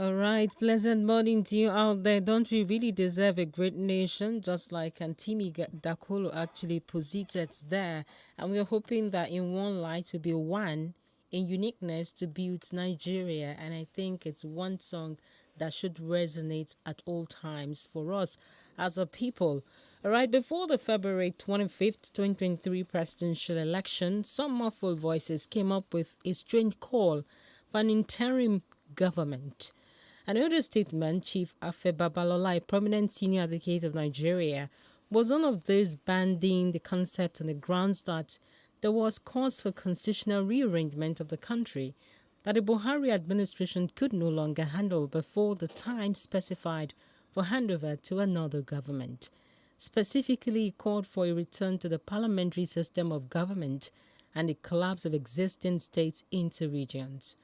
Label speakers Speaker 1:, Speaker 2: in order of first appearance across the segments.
Speaker 1: All right, pleasant morning to you out there. Don't we really deserve a great nation, just like Antimi Dakolo actually posited there? And we're hoping that in one light will be one in uniqueness to build Nigeria. And I think it's one song that should resonate at all times for us as a people. All right, before the February 25th, 2023 presidential election, some muffled voices came up with a strange call for an interim government. Another statement, Chief Afe Babalola, a prominent senior advocate of Nigeria, was one of those bandying the concept on the grounds that there was cause for constitutional rearrangement of the country that the Buhari administration could no longer handle before the time specified for handover to another government. Specifically, he called for a return to the parliamentary system of government and the collapse of existing states into regions.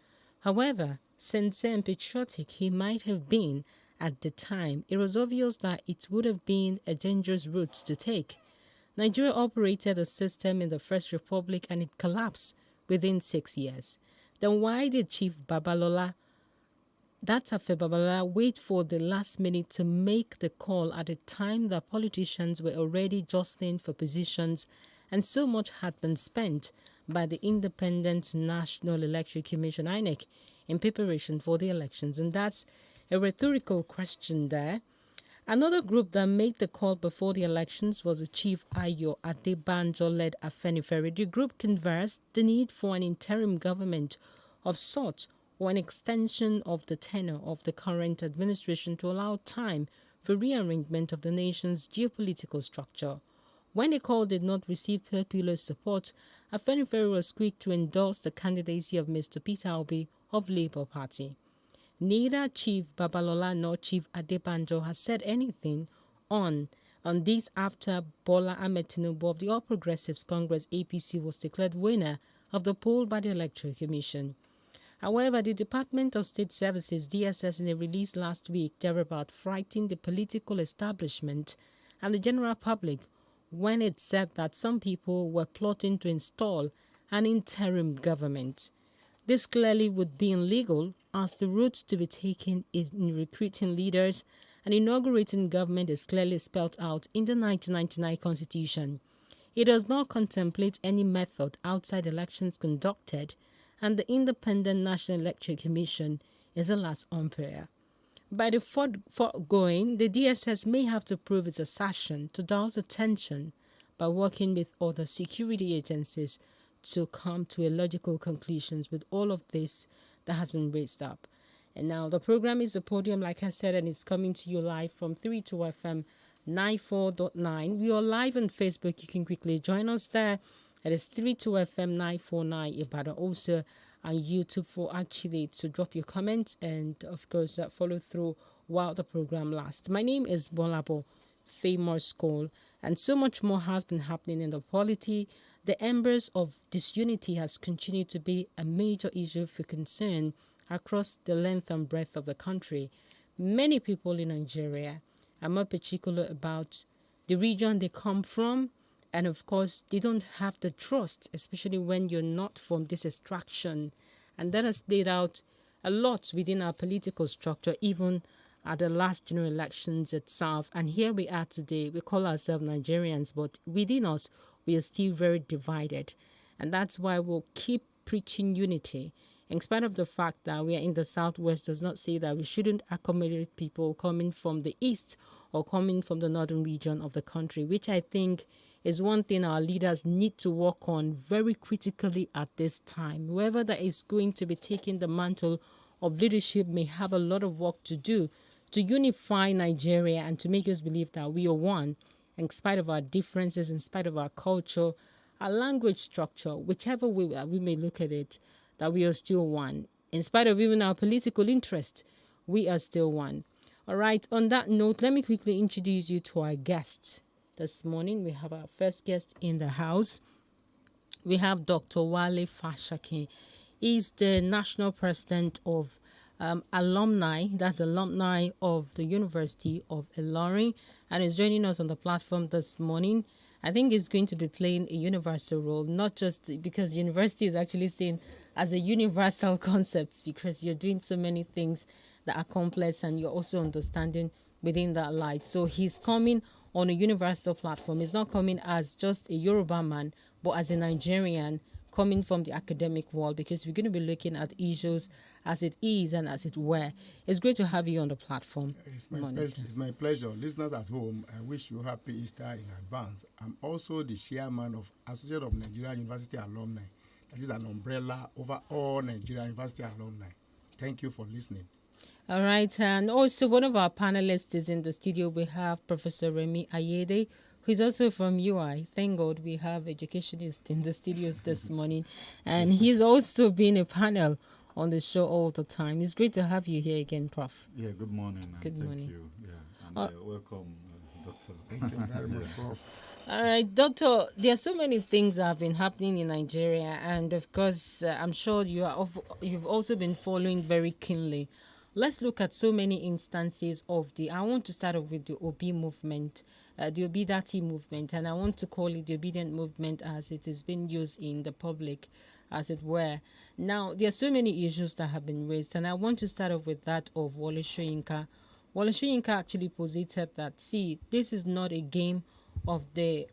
Speaker 1: However, sincere and patriotic he might have been at the time, it was obvious that it would have been a dangerous route to take. Nigeria operated a system in the First Republic and it collapsed within 6 years. Then why did Chief Babalola, that's Afe Babalola, wait for the last minute to make the call at a time that politicians were already jostling for positions and so much had been spent by the Independent National Electoral Commission INEC in preparation for the elections? And that's a rhetorical question there. Another group that made the call before the elections was the Chief Ayo Adebanjo-led Afenifere. The group conversed the need for an interim government of sorts or an extension of the tenure of the current administration to allow time for rearrangement of the nation's geopolitical structure. When the call did not receive popular support, Afenifere was quick to endorse the candidacy of Mr. Peter Obi of Labour Party. Neither Chief Babalola nor Chief Adebanjo has said anything on this after Bola Ahmed Tinubu of the All Progressives Congress APC was declared winner of the poll by the Electoral Commission. However, the Department of State Services DSS in a release last week thereabout frightened the political establishment and the general public when it said that some people were plotting to install an interim government. This clearly would be illegal, as the route to be taken is in recruiting leaders and inaugurating government is clearly spelled out in the 1999 Constitution. It does not contemplate any method outside elections conducted, and the Independent National Electoral Commission is the last umpire. By the foregoing, the DSS may have to prove its assertion to douse attention by working with other security agencies to come to a logical conclusions with all of this that has been raised up. And now the program is the Podium, like I said, and it's coming to you live from 32FM 94.9. We are live on Facebook. You can quickly join us there. It is 32FM 949 Ibadan. Also on YouTube for actually to drop your comments and of course follow through while the program lasts. My name is GBOLABO, famous school, and so much more has been happening in the polity. The embers of disunity has continued to be a major issue for concern across the length and breadth of the country. Many people in Nigeria are more particular about the region they come from, and of course, they don't have the trust, especially when you're not from this extraction. And that has played out a lot within our political structure, even at the last general elections itself. And here we are today. We call ourselves Nigerians, but within us, we are still very divided. And that's why we'll keep preaching unity. In spite of the fact that we are in the Southwest does not say that we shouldn't accommodate people coming from the East or coming from the northern region of the country, which I think is one thing our leaders need to work on very critically at this time. Whoever that is going to be taking the mantle of leadership may have a lot of work to do to unify Nigeria and to make us believe that we are one, in spite of our differences, in spite of our culture, our language structure, whichever way we may look at it, that we are still one. In spite of even our political interest, we are still one. All right, on that note, let me quickly introduce you to our guests. This morning, we have our first guest in the house. We have Dr. Wale Fashakin. He's the national president of alumni, that's alumni of the University of Ilorin, and is joining us on the platform this morning. I think he's going to be playing a universal role, not just because university is actually saying as a universal concept, because you're doing so many things that are complex and you're also understanding within that light. So he's coming on a universal platform. He's not coming as just a Yoruba man, but as a Nigerian coming from the academic world, because we're going to be looking at issues as it is and as it were. It's great to have you on the platform.
Speaker 2: It's my pleasure. Listeners at home, I wish you happy Easter in advance. I'm also the chairman of Association of Nigerian University Alumni. That is an umbrella over all Nigerian University alumni. Thank you for listening.
Speaker 1: All right, and also one of our panelists is in the studio. We have Professor Remi Ayede, who is also from UI. Thank God we have educationists in the studios this morning, and he's also been a panel on the show all the time. It's great to have you here again, Prof.
Speaker 3: Yeah, good morning.
Speaker 1: Good morning.
Speaker 3: Thank you. Yeah, and welcome, Doctor.
Speaker 2: Thank you very much, Prof.
Speaker 1: All right, Doctor, there are so many things that have been happening in Nigeria, and of course, I'm sure you've also been following very keenly. Let's look at so many instances of I want to start off with the Obi movement, the Obidati movement, and I want to call it the obedient movement as it is being used in the public, as it were. Now, there are so many issues that have been raised, and I want to start off with that of Wole Soyinka. Wole Soyinka actually posited that, see, this is not a game of a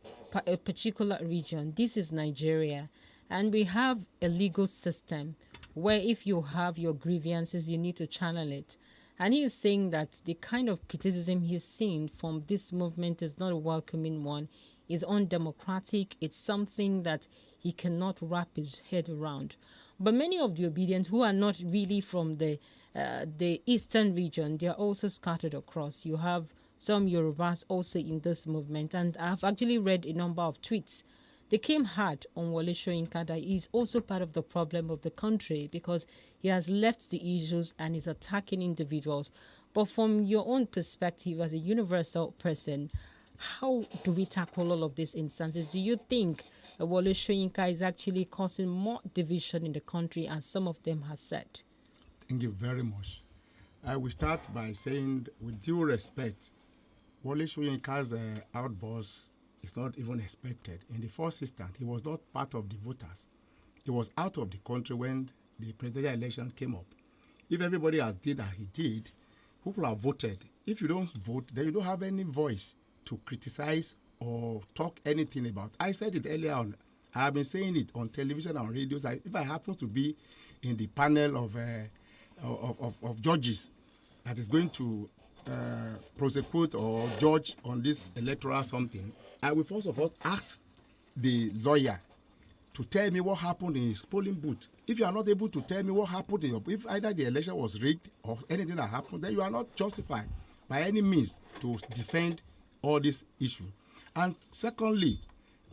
Speaker 1: particular region. This is Nigeria, and we have a legal system where if you have your grievances, you need to channel it. And he is saying that the kind of criticism he's seen from this movement is not a welcoming one, is undemocratic, it's something that he cannot wrap his head around. But many of the obedients who are not really from the eastern region, they are also scattered across. You have some Yorubas also in this movement, and I've actually read a number of tweets. They came hard on Wole Soyinka that he's also part of the problem of the country because he has left the issues and is attacking individuals. But from your own perspective as a universal person, how do we tackle all of these instances? Do you think Wole Soyinka is actually causing more division in the country, as some of them have said?
Speaker 2: Thank you very much. I will start by saying, with due respect, Wole Soyinka's outburst is not even expected. In the first instance, he was not part of the voters. He was out of the country when the presidential election came up. If everybody has did as he did, who could have voted? If you don't vote, then you don't have any voice to criticize or talk anything about. I said it earlier on. I have been saying it on television and radio. If I happen to be in the panel of judges that is going to prosecute or judge on this electoral something, I will first of all ask the lawyer to tell me what happened in his polling booth. If you are not able to tell me what happened if either the election was rigged or anything that happened, then you are not justified by any means to defend all this issue. And secondly,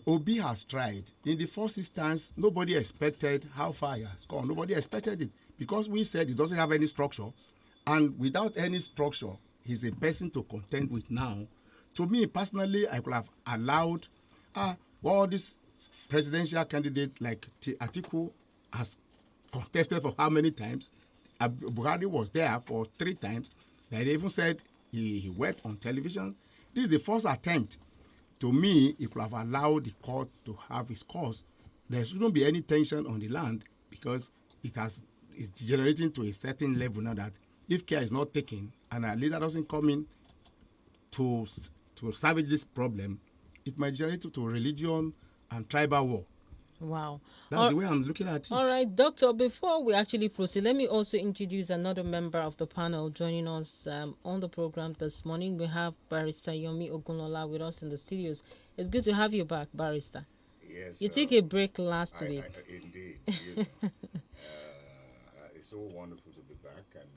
Speaker 2: Obi has tried. In the first instance, nobody expected how far he has gone. Nobody expected it because we said it doesn't have any structure. And without any structure, he's a person to contend with now. To me, personally, I could have allowed all these presidential candidates like Atiku has contested for how many times? Buhari was there for 3 times. They even said he went on television. This is the first attempt. To me, he could have allowed the court to have his cause. There shouldn't be any tension on the land because it's degenerating to a certain level now that if care is not taken and a leader doesn't come in to salvage this problem, it might generate to religion and tribal war.
Speaker 1: Wow.
Speaker 2: That's the way I'm looking at it.
Speaker 1: All right, Doctor, before we actually proceed, let me also introduce another member of the panel joining us on the program this morning. We have Barrister Yomi Ogunlola with us in the studios. It's good to have you back, Barrister.
Speaker 4: Yes.
Speaker 1: You took a break last week.
Speaker 4: Indeed. It's so wonderful to be back, and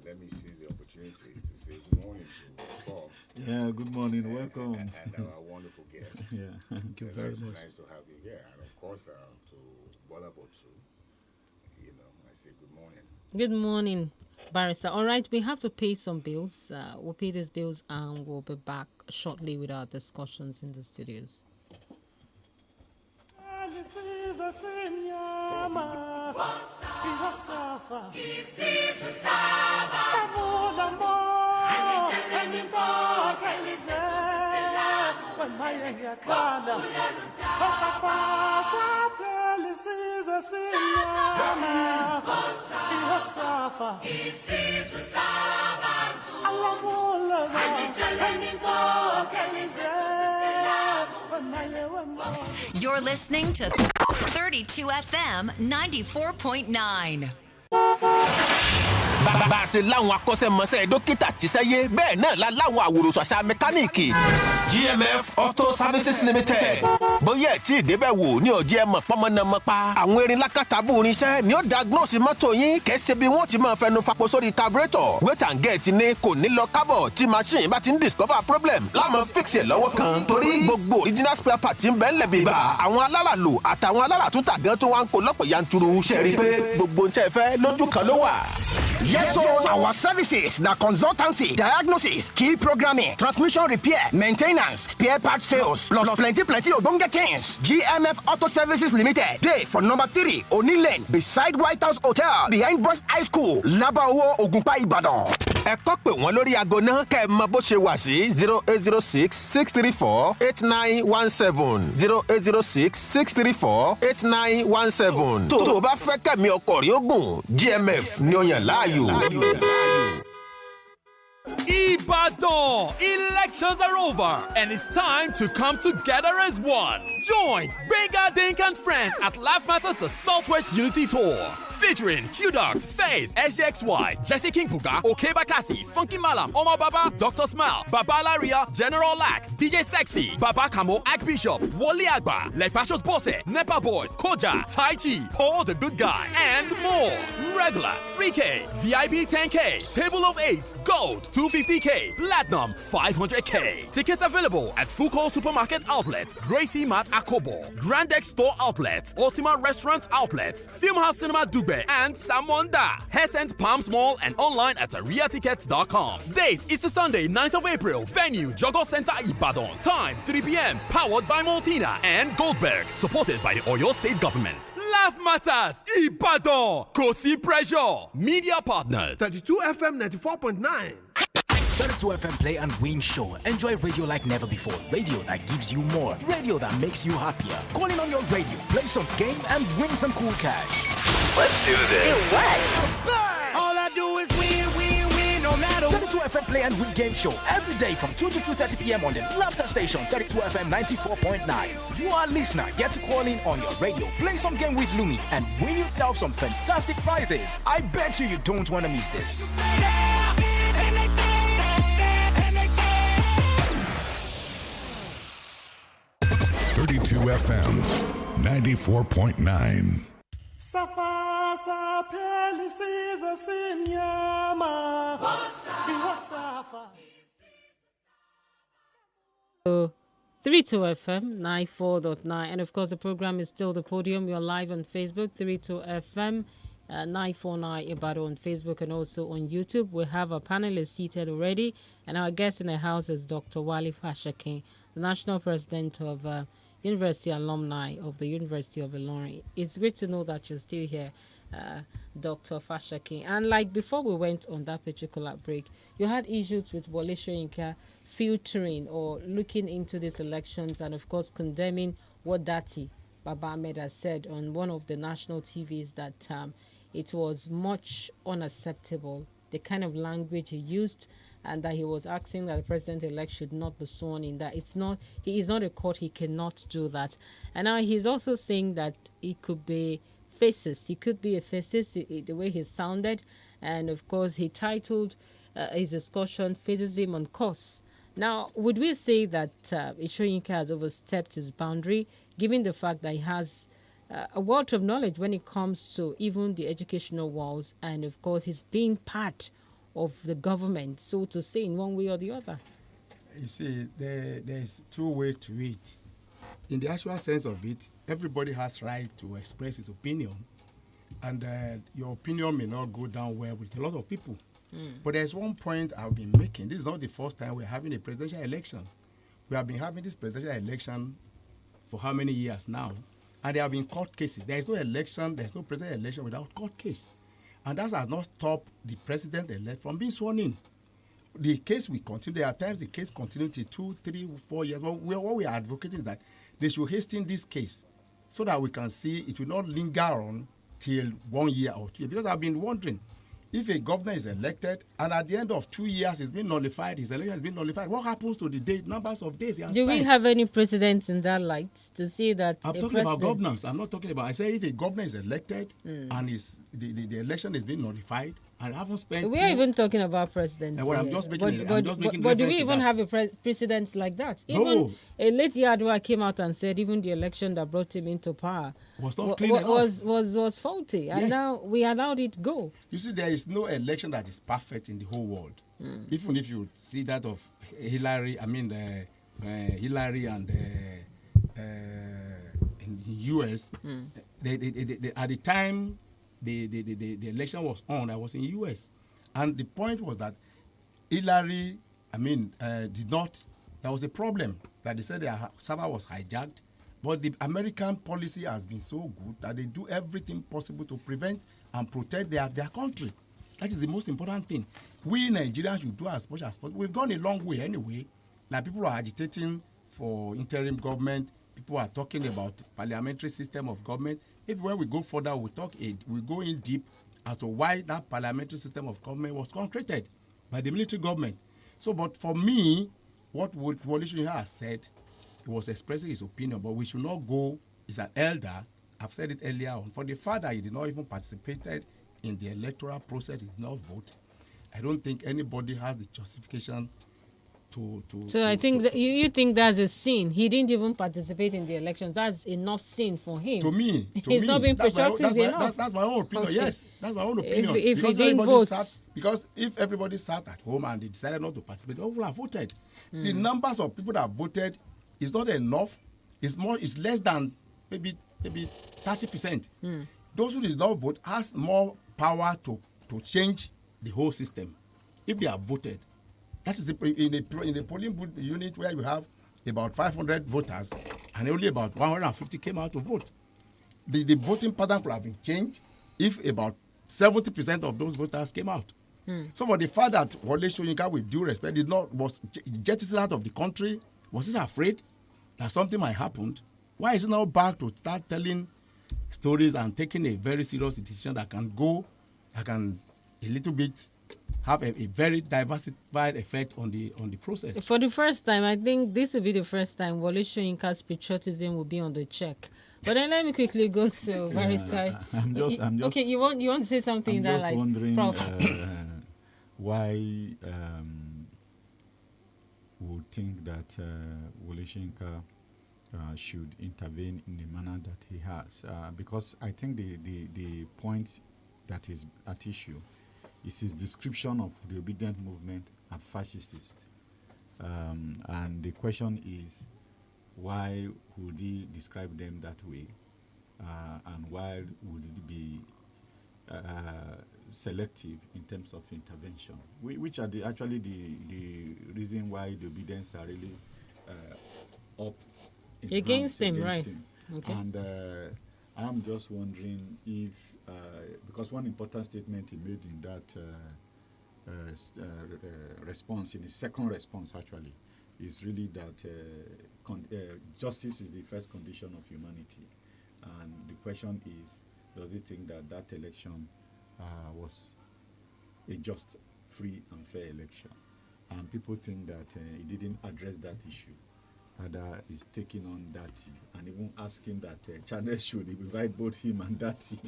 Speaker 4: let me seize the opportunity to say good morning to Prof.
Speaker 3: Yeah, good morning. Welcome.
Speaker 4: And our wonderful guest.
Speaker 3: Yeah,
Speaker 2: Thank you very much.
Speaker 4: Nice to have you here. And of course, to GBOLABO too. I say good morning.
Speaker 1: Good morning, Barrister. All right, we have to pay some bills. We'll pay these bills and we'll be back shortly with our discussions in the studios.
Speaker 5: You're listening to 32 FM 94.9.
Speaker 6: bá a ṣe láwọn akọ́ṣẹ́mọṣẹ́ dókítà tíṣẹ́yé bẹ́ẹ̀ náà la láwọn àwòrán àṣà mẹkáníìkì GMF Auto Services Limited bóyá ẹ̀ tí ìdébẹ̀ wò ní ọ̀jẹ̀ ẹ̀mọ̀ pọ́nmọ́nàmọ́pa àwọn erin lákàtàbù irinṣẹ́ ni ó diagnose mọ́tò yín kẹ́sẹ́ bí wọ́n ti máa fẹnu fapò sórí carburetor wait and get ni kò ní lọ kábọ̀ tí machine bá ti ń discover problem láàmú fix ẹ̀ lọ́wọ́ kan torí gbogbo original spare part ń bẹ́ẹ̀ lẹ̀ bíbà àwọn aláràlù àtàwọn aláràtúntà gan tó wá ń kó lọ́pọ̀ yanturu ṣẹ́rí pé gbogbo ń tẹ́ fẹ́ lójú kan ló wà.
Speaker 7: Yes, so our services, the consultancy, diagnosis, key programming, transmission repair, maintenance, spare part sales, plus plenty odonge things. GMF Auto Services Limited. Day for number 3, Oni Lane, beside White House Hotel, behind Boys High School, Labawo, Ogunpa, Ibadan.
Speaker 6: ẹ kọ́ pé wọ́n lórí aago náà kẹ́ ẹ mọ bó ṣe wà sí 08066348917 08066348917 tó o bá fẹ́ kẹ́mi ọkọ̀ rí ogun GMF ni ó yàn láàyò.
Speaker 8: Ibadan! Elections are over and it's time to come together as one. Join Benga Dink and friends at Laugh Matters the Southwest Unity Tour. Featuring Q-Dot, FaZe, SGXY, Jesse King Puga, Oke Bakassi, Funky Malam, Omar Baba, Dr. Smile, Baba Laria, General Lack, DJ Sexy, Baba Kamo, Archbishop, Wally Agba, Lepashos Bosse, Nepa Boys, Koja, Tai Chi, Paul the Good Guy, and more. Regular 3K, VIP 10K, Table of 8, Gold 250K, Platinum 500K. Tickets available at Fuko Supermarket Outlet, Gracie Mart Akobo, Grand X Store Outlet, Ultima Restaurant Outlet, Filmhouse Cinema Dugbe, and Samonda. Hescent Palms Mall and online at ariatickets.com. Date is the Sunday, 9th of April. Venue, Jogos Center Ibadan. Time, 3 p.m. Powered by Maltina and Goldberg. Supported by the Oyo State Government. Laugh Matters, Ibadan. Kosi Pressure. Media partners.
Speaker 9: 32 FM 94.9.
Speaker 10: 32 FM Play and Win Show. Enjoy radio like never before. Radio that gives you more. Radio that makes you happier. Calling on your radio. Play some game and win some cool cash.
Speaker 11: Let's do this.
Speaker 12: Do what?
Speaker 9: All I do is win, win, win, no matter
Speaker 10: 32 FM Play and Win Game Show. Every day from 2 to 2:30 p.m. on the Laughter Station, 32 FM 94.9. You are a listener. Get to call in on your radio. Play some game with Lumi and win yourself some fantastic prizes. I bet you don't want to miss this.
Speaker 13: 32 FM 94.9.
Speaker 1: So 32 FM 94.9, and of course the program is still the Podium. You're live on Facebook, 32 FM 949 Ibadan on Facebook and also on YouTube. We have our panelists seated already, and our guest in the house is Dr. Wale Fashakin, the National President of University Alumni of the University of Ilorin. It's great to know that you're still here, Dr. Fashakin. And like before we went on that particular break, you had issues with Wole Soyinka filtering or looking into these elections and of course condemning what Dati Baba Ahmed has said on one of the national TVs that it was much unacceptable, the kind of language he used, and that he was asking that the president-elect should not be sworn in, that he is not a court, he cannot do that. And now he's also saying that he could be fascist. He could be a fascist, the way he sounded. And of course, he titled his discussion, Fascism on Course. Now, would we say that Soyinka has overstepped his boundary, given the fact that he has a wealth of knowledge when it comes to even the educational walls, and of course, he's being part of the government, so to say, in one way or the other?
Speaker 2: You see, there's two ways to it. In the actual sense of it, everybody has right to express his opinion, and your opinion may not go down well with a lot of people. But there's one point I've been making. This is not the first time we're having a presidential election. We have been having this presidential election for how many years now? And there have been court cases. There is no election, there's no presidential election without court case. And that has not stopped the president-elect from being sworn in. The case will continue. There are times the case continues to 2, 3, 4 years. But what we are advocating is that they should hasten this case so that we can see it will not linger on till 1 year or 2 years. Because I've been wondering, if a governor is elected and at the end of 2 years it's been nullified, his election has been nullified, what happens to the numbers of days he has
Speaker 1: Do
Speaker 2: spent?
Speaker 1: we have any precedents in that light to see that
Speaker 2: I'm talking about governance. I'm not talking about. I say if a governor is elected and the election is being nullified and haven't spent.
Speaker 1: We are even talking about presidents.
Speaker 2: Well, I'm just making.
Speaker 1: But do we even have a precedent like that?
Speaker 2: No.
Speaker 1: Even a late Yadwa came out and said even the election that brought him into power
Speaker 2: was not clean enough.
Speaker 1: Was faulty, and now we allowed it go.
Speaker 2: You see, there is no election that is perfect in the whole world. Even if you see that of Hillary, Hillary and in the U.S. They, at the time the election was on, I was in the U.S. And the point was that Hillary, did not. There was a problem that they said their server was hijacked, but the American policy has been so good that they do everything possible to prevent and protect their country. That is the most important thing. We Nigerians should do as much as possible. We've gone a long way anyway. Now people are agitating for interim government. People are talking about parliamentary system of government. Maybe when we go further, we go in deep as to why that parliamentary system of government was concreted by the military government. So, but for me, what Wole Soyinka has said, he was expressing his opinion, but we should not go, he's an elder, I've said it earlier on, for the fact that he did not even participate in the electoral process, he did not vote. I don't think anybody has the justification
Speaker 1: So I think that you think that's a sin. He didn't even participate in the election. That's enough sin for him.
Speaker 2: To me,
Speaker 1: he's not being productive enough.
Speaker 2: That's my own opinion. Okay. Yes, that's my own opinion.
Speaker 1: If he didn't vote,
Speaker 2: because if everybody sat at home and they decided not to participate, all will have voted. The numbers of people that voted is not enough. It's more. It's less than maybe 30%. Those who did not vote has more power to change the whole system if they have voted. That is in a polling booth unit where you have about 500 voters and only about 150 came out to vote. The voting pattern could have been changed if about 70% of those voters came out. So for the fact that Wole Soyinka, with due respect, was jettisoned out of the country, was he afraid that something might happen? Why is he now back to start telling stories and taking a very serious decision that can a little bit have a very diversified effect on the process?
Speaker 1: For the first time, I think this will be the first time Wole Soyinka's patriotism will be on the check. But then let me quickly go to Barrister.
Speaker 3: I'm just
Speaker 1: okay, you want to say something that like
Speaker 3: wondering
Speaker 1: Prof.
Speaker 3: Why would think that Wole Soyinka should intervene in the manner that he has, because I think the point that is at issue is his description of the obedient movement as fascist. And the question is, why would he describe them that way? And why would it be selective in terms of intervention? Which are actually the reason why the obedience are really up
Speaker 1: against him, right?
Speaker 3: Him.
Speaker 1: Okay.
Speaker 3: And I'm just wondering if, because one important statement he made in that response, in his second response actually, is really that justice is the first condition of humanity. And the question is, does he think that election was a just, free and fair election? And people think that he didn't address that issue. Ada is taking on Dati and even asking that Channel should invite both him and Dati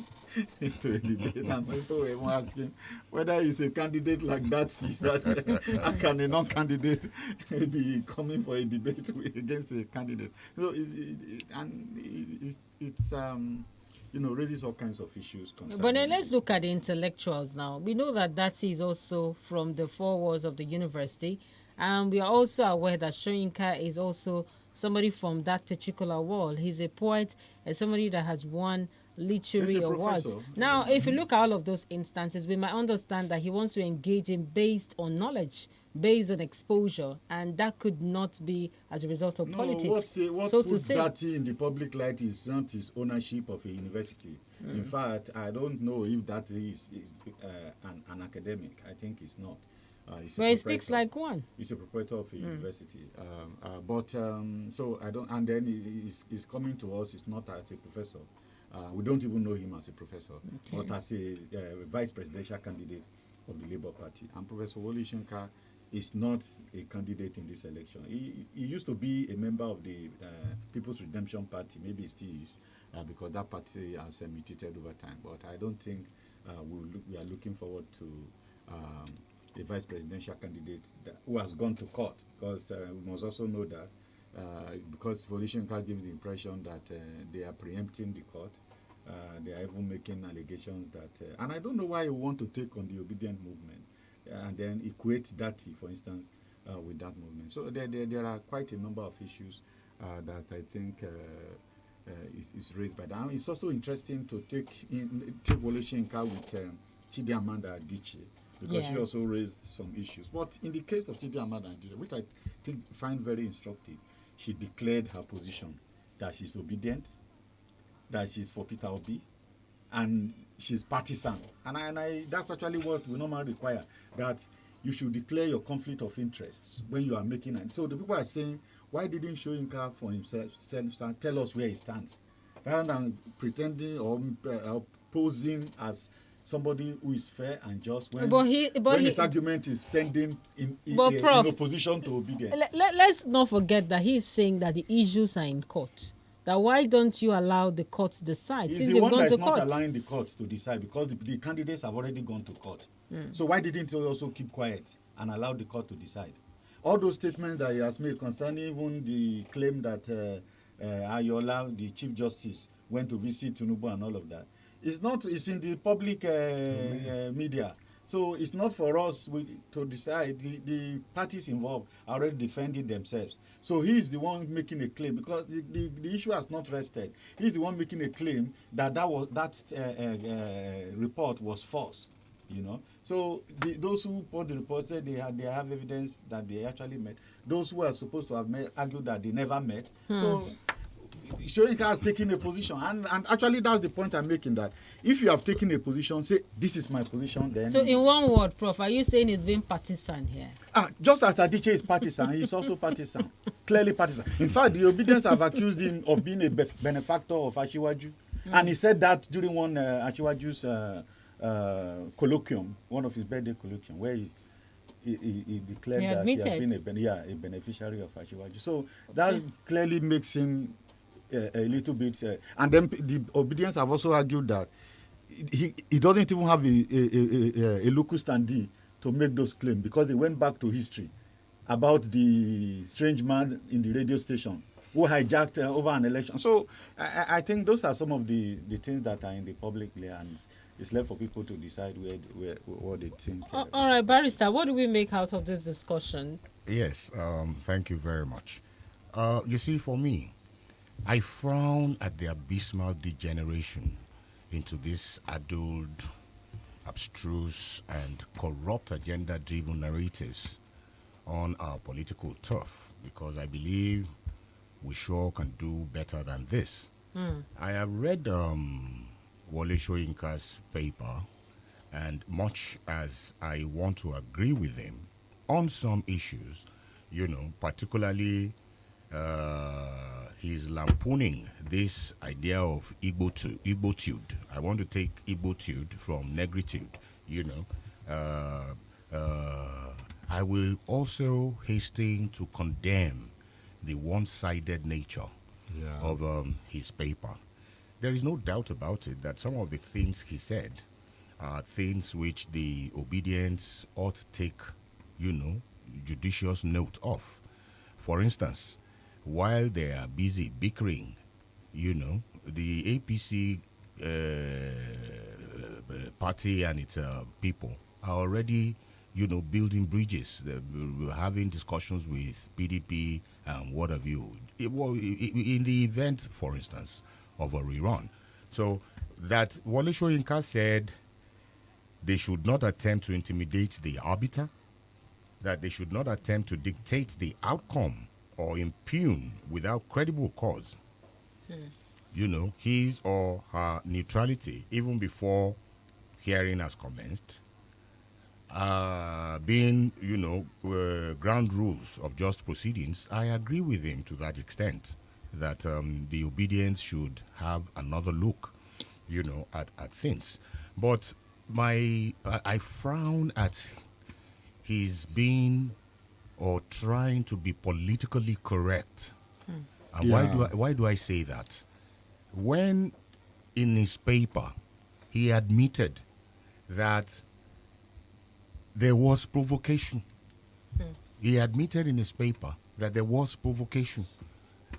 Speaker 3: into a debate. And people were even asking whether he's a candidate like Dati, that how can a non-candidate be coming for a debate against a candidate? So it's raises all kinds of issues.
Speaker 1: But then let's look at the intellectuals now. We know that Dati is also from the four walls of the university. And we are also aware that Soyinka is also somebody from that particular wall. He's a poet and somebody that has won literary awards. Now, if you look at all of those instances, we might understand that he wants to engage in based on knowledge, based on exposure, and that could not be as a result of politics.
Speaker 3: What
Speaker 1: so
Speaker 3: put
Speaker 1: to say,
Speaker 3: that in the public light is not his ownership of a university. In fact, I don't know if that is an academic. I think it's not.
Speaker 1: Well, he speaks like one.
Speaker 3: He's a proprietor of a university. So I don't, and then he's coming to us. It's not as a professor. We don't even know him as a professor, but as a vice presidential candidate of the Labour Party. And Professor Wole Soyinka is not a candidate in this election. He used to be a member of the People's Redemption Party. Maybe he still is, because that party has mutated over time. But I don't think we are looking forward to a vice presidential candidate who has gone to court, because we must also know that because Wole Soyinka gives the impression that they are preempting the court. They are even making allegations that, and I don't know why you want to take on the obedient movement and then equate that, for instance, with that movement. So there are quite a number of issues that I think is raised by that. It's also interesting to take Wole Soyinka with Chidi Amanda Adichie, because she also raised some issues. But in the case of Chidi Amanda Adichie, which I find very instructive, she declared her position that she's obedient, that she's for Peter Obi, and she's partisan. And that's actually what we normally require, that you should declare your conflict of interests when you are making it. So the people are saying, why didn't Soyinka for himself tell us where he stands, rather than pretending or posing as somebody who is fair and just when his argument is standing in opposition to obedience.
Speaker 1: Let's not forget that he is saying that the issues are in court. That why don't you allow the court to decide?
Speaker 3: He's the one that's not allowing the court to decide, because the candidates have already gone to court. So why didn't he also keep quiet and allow the court to decide? All those statements that he has made concerning even the claim that Ayola, the Chief Justice, went to visit Tinubu and all of that, it's in the public media. So it's not for us to decide. The parties involved are already defending themselves. So he's the one making a claim, because the issue has not rested. He's the one making a claim that report was false. So those who put the report said they have evidence that they actually met. Those who are supposed to have argued that they never met. So Soyinka has taken a position, and actually that's the point I'm making, that if you have taken a position, say this is my position, then.
Speaker 1: So in one word, Prof, are you saying he's being partisan here?
Speaker 3: Just as Adichie is partisan, he's also partisan, clearly partisan. In fact, the Obedience have accused him of being a benefactor of Ashiwaju, and he said that during one Ashiwaju's colloquium, one of his birthday colloquium, where he declared that he had been a beneficiary of Ashiwaju. So that clearly makes him a little bit, and then the Obedience have also argued that he doesn't even have a local standee to make those claims, because they went back to history about the strange man in the radio station who hijacked over an election. So I think those are some of the things that are in the public layer, and it's left for people to decide what they think.
Speaker 1: All right, Barrister, what do we make out of this discussion?
Speaker 11: Yes, thank you very much. You see, for me, I frown at the abysmal degeneration into this adult, abstruse, and corrupt agenda-driven narratives on our political turf, because I believe we sure can do better than this. I have read Wole Soyinka's paper, and much as I want to agree with him on some issues, particularly he's lampooning this idea of Igbotude. I want to take Igbotude from negritude, I will also hasten to condemn the one-sided nature of his paper. There is no doubt about it that some of the things he said are things which the Obedience ought to take, judicious note of. For instance, while they are busy bickering, the APC party and its people are already, building bridges. We're having discussions with PDP and what have you. In the event, for instance, of a rerun. So that Wole Soyinka said they should not attempt to intimidate the arbiter, that they should not attempt to dictate the outcome or impugn without credible cause, his or her neutrality, even before hearing has commenced. being, ground rules of just proceedings, I agree with him to that extent that the obedience should have another look, at things. But I frown at his being or trying to be politically correct. And why do I say that? When in his paper he admitted that there was provocation. He admitted in his paper that there was provocation.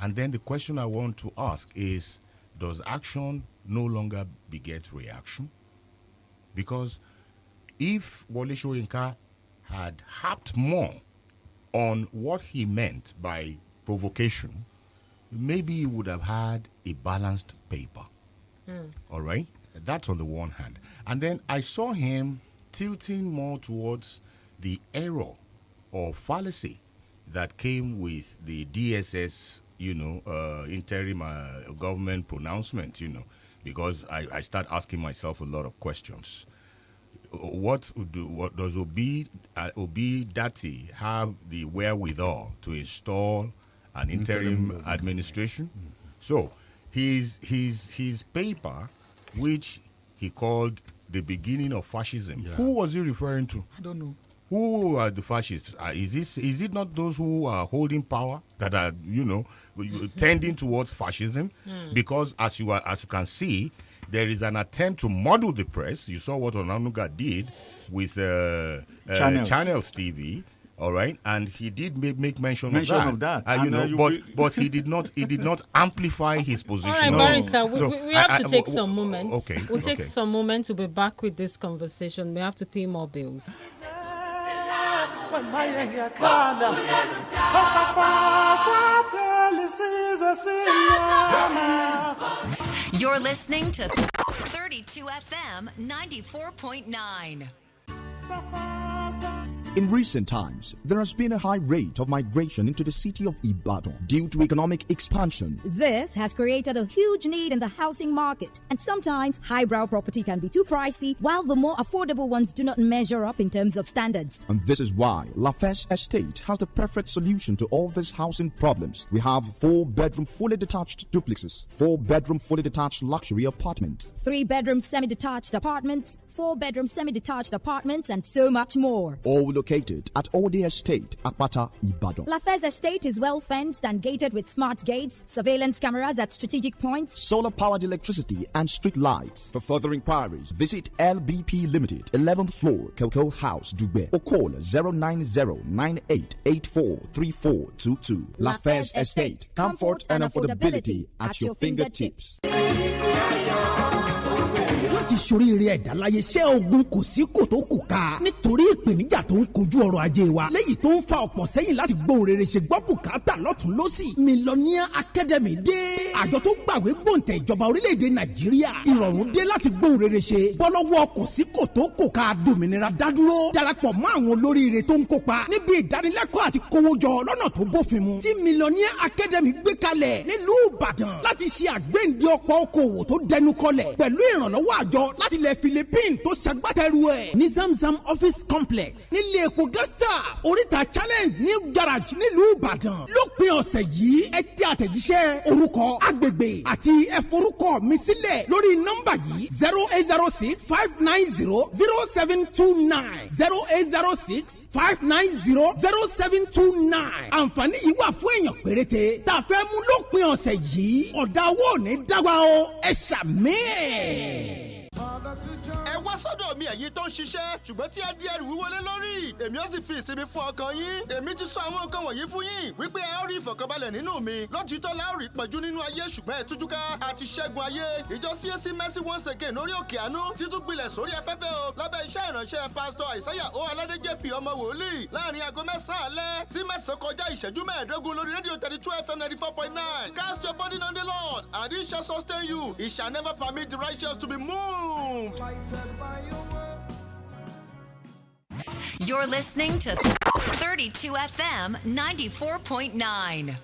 Speaker 11: And then the question I want to ask is, does action no longer beget reaction? Because if Wole Soyinka had harped more on what he meant by provocation, maybe he would have had a balanced paper. All right? That's on the one hand. And then I saw him tilting more towards the error or fallacy that came with the DSS, interim government pronouncement, because I start asking myself a lot of questions. What does Obi Dati have the wherewithal to install an interim administration? So his paper, which he called the beginning of fascism, who was he referring to?
Speaker 3: I don't know.
Speaker 11: Who are the fascists? Is it not those who are holding power that are, tending towards fascism? Because as you can see, there is an attempt to model the press. You saw what Onanuga did with Channels TV. All right, and he did make mention of that. But he did not amplify his position.
Speaker 1: All right, Barrister, we have to take some moments.
Speaker 11: Okay,
Speaker 1: we'll take some moments to be back with this conversation. We have to pay more bills.
Speaker 5: You're listening to 32 FM 94.9.
Speaker 12: In recent times, there has been a high rate of migration into the city of Ibadan due to economic expansion.
Speaker 14: This has created a huge need in the housing market, and sometimes highbrow property can be too pricey, while the more affordable ones do not measure up in terms of standards.
Speaker 12: And this is why Lafayette Estate has the perfect solution to all these housing problems. We have 4-bedroom fully detached duplexes, 4-bedroom fully detached luxury apartments,
Speaker 14: 3-bedroom semi-detached apartments, 4-bedroom semi-detached apartments, and so much more.
Speaker 12: All located at Ode Estate, Akpata, Ibadan.
Speaker 14: Lafayette Estate is well fenced and gated with smart gates, surveillance cameras at strategic points,
Speaker 12: solar-powered electricity and street lights. For further inquiries, visit LBP Limited, 11th floor, Cocoa House, Dugbe, or call 090-9884-3422. Lafayette Estate, comfort and affordability at your fingertips.
Speaker 15: láti ṣoríire ẹ̀dá láyé iṣẹ́ ogun kò sí kò tó kù ká nítorí ìpèníjà tó ń kojú ọrọ̀ ajé wa lẹ́yìn tó ń fa ọ̀pọ̀ sẹ́yìn láti gbóhùn rere ṣe gbọ́ bùkátà lọ́tún lọ́sì Millionaire Academy dé àjọ tó gbàwé gbòǹtẹ̀ ìjọba orílẹ̀-èdè Nàìjíríà ìrọ̀rùn dé láti gbóhùn rere ṣe bọ́lọ́wọ́ kò sí kò tó kù ká dòmìnira dádúró darapọ̀ mọ́ àwọn olóríire tó ń kópa níbi ìdánilẹ́kọ̀ọ́ àti kówójọ lọ́nà tó bófin mu tí Millionaire Academy gbé kalẹ̀ nílùú Ìbàdàn láti ṣe àgbéǹde ọ̀pọ̀ okòwò tó dẹnu kọlẹ̀ pẹ̀lú ìrànlọ́wọ́ àjọ láti ilẹ̀ Philippines tó ṣagbátẹrù ẹ̀ ní Zamzam office complex nílé epo gasta oríta challenge ní garage nílùú Ìbàdàn lópin ọ̀sẹ̀ yìí ẹ tẹ àtẹ̀jíṣẹ́ orúkọ agbègbè àti ẹ̀forúkọ mi sílẹ̀ lórí nọ́mbà yìí 0806-590-0729 0806-590-0729 àǹfààní yìí wà fún èèyàn péréte tá a fẹ́ mú lópin ọ̀sẹ̀ yìí ọ̀dà owó ò ní dáwà o ẹ ṣàmì ẹ̀.
Speaker 16: ẹ wá sọ́dọ̀ mi ẹ̀yin tó ń ṣiṣẹ́ ṣùgbọ́n tí ẹ di ẹrù wíwọlé lórí èmi ó sì fi ìsinmi fún ọkàn yín èmi ti sọ àwọn nǹkan wọ̀nyí fún yín wípé ẹ ó rí ìfọ̀kànbalẹ̀ nínú mi lótìítọ́ la ó rí ìpọ́njú nínú ayé ṣùgbọ́n ẹ tújúká àti ṣẹ́gun ayé ìjọ CAC Mercy Once Again lórí òkè àánú títún gbilẹ̀ sórí afẹ́fẹ́ o lábẹ́ iṣẹ́ ìránṣẹ́ pásítọ̀ Àìsáyà O Aládé JP ọmọ wòlíì láàrin aago 9 alẹ́ sí 9 kọjá ìṣẹ́jú 15 lórí rédíò 32 FM 94.9 cast your burden on the Lord and he shall sustain you he shall never permit the righteous to be moved.
Speaker 5: You're listening to 32 FM 94.9.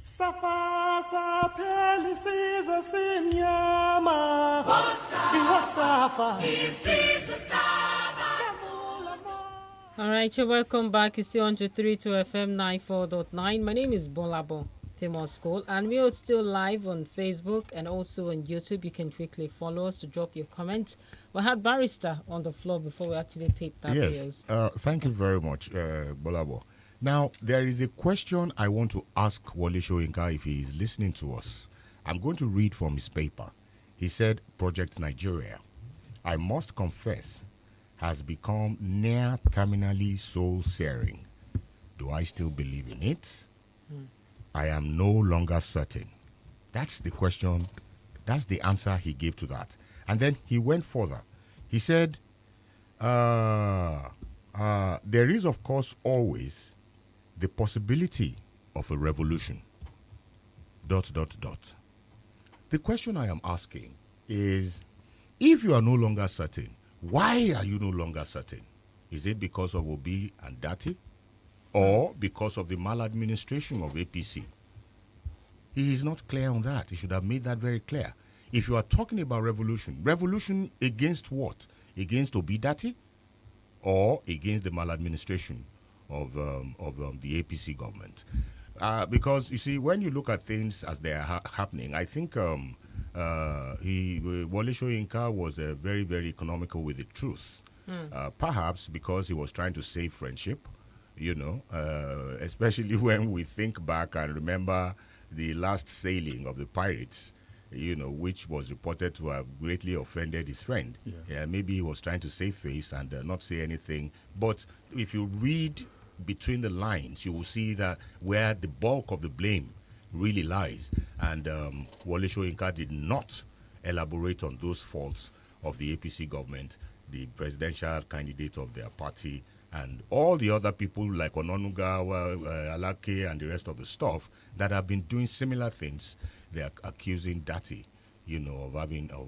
Speaker 9: Safasa pelisizo simnyama Iwasafa Isizo saba
Speaker 1: All right, you're welcome back. It's still on to 32 FM 94.9. My name is GBOLABO, Famous School, and we are still live on Facebook and also on YouTube. You can quickly follow us to drop your comments. We had Barrister on the floor before we actually picked that
Speaker 11: Yes, thank you very much, Bolabo. Now, there is a question I want to ask Wole Soyinka if he is listening to us. I'm going to read from his paper. He said, Project Nigeria, I must confess, has become near terminally soul-searing. Do I still believe in it? I am no longer certain. That's the question. That's the answer he gave to that. And then he went further. He said, there is, of course, always the possibility of a revolution. ... The question I am asking is, if you are no longer certain, why are you no longer certain? Is it because of Obi and Dati? Or because of the maladministration of APC? He is not clear on that. He should have made that very clear. If you are talking about revolution against what? Against Obi Dati? Or against the maladministration of the APC government? Because, you see, when you look at things as they are happening, I think Wole Soyinka was very, very economical with the truth. Perhaps because he was trying to save friendship, especially when we think back and remember the last sailing of the pirates, which was reported to have greatly offended his friend. Yeah, maybe he was trying to save face and not say anything. But if you read between the lines, you will see that where the bulk of the blame really lies. And Wole Soyinka did not elaborate on those faults of the APC government, the presidential candidate of their party, and all the other people like Ononuga, Alake, and the rest of the stuff that have been doing similar things. They are accusing Dati, of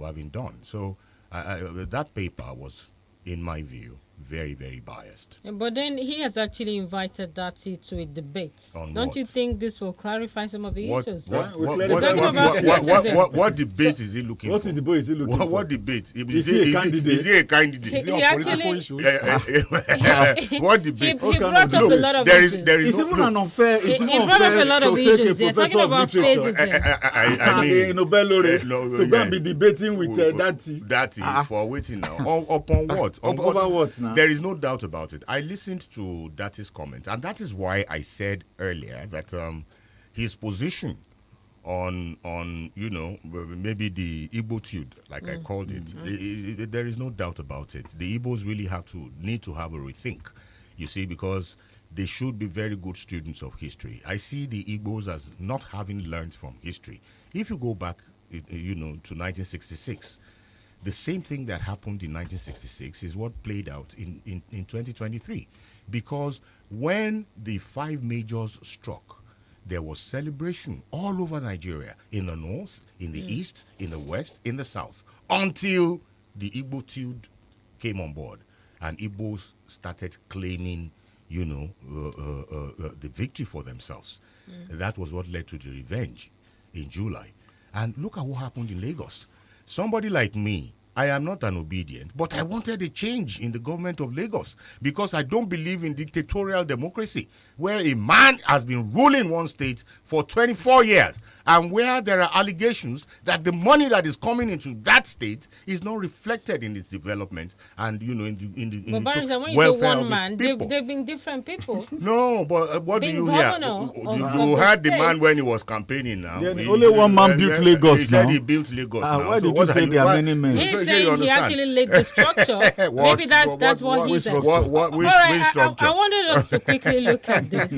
Speaker 11: having done. So that paper was, in my view, very, very biased.
Speaker 1: But then he has actually invited Dati to a debate. Don't you think this will clarify some of the issues?
Speaker 11: What debate is he looking for?
Speaker 3: What debate is he looking for?
Speaker 11: What debate?
Speaker 3: Is he a candidate?
Speaker 11: Is he a candidate?
Speaker 1: Is he actually...
Speaker 11: What debate?
Speaker 1: He brought up a lot of issues.
Speaker 3: It's even an unfair...
Speaker 1: He brought up a lot of issues. They're talking about phases here.
Speaker 11: I mean...
Speaker 3: Nobel laureate to go and be debating with Dati.
Speaker 11: Dati, for waiting now. Upon what?
Speaker 3: Over what now?
Speaker 11: There is no doubt about it. I listened to Dati's comment, and that is why I said earlier that his position on maybe the Igbo-tude, like I called it, there is no doubt about it. The Igbos really need to have a rethink, you see, because they should be very good students of history. I see the Igbos as not having learned from history. If you go back, to 1966, the same thing that happened in 1966 is what played out in 2023. Because when the 5 majors struck, there was celebration all over Nigeria, in the north, in the east, in the west, in the south, until the Igbo-tude came on board. And Igbos started claiming, the victory for themselves. That was what led to the revenge in July. And look at what happened in Lagos. Somebody like me, I am not an obedient, but I wanted a change in the government of Lagos because I don't believe in dictatorial democracy where a man has been ruling one state for 24 years and where there are allegations that the money that is coming into that state is not reflected in its development and, in the welfare of its people.
Speaker 1: They've been different people.
Speaker 11: No, but what do you hear? You heard the man when he was campaigning now.
Speaker 3: Only one man built Lagos
Speaker 11: He said he built Lagos now.
Speaker 3: Why did you say there are many men?
Speaker 1: He's saying he actually laid the structure. Maybe that's what he said.
Speaker 11: Which structure?
Speaker 1: I wanted us to quickly look at this.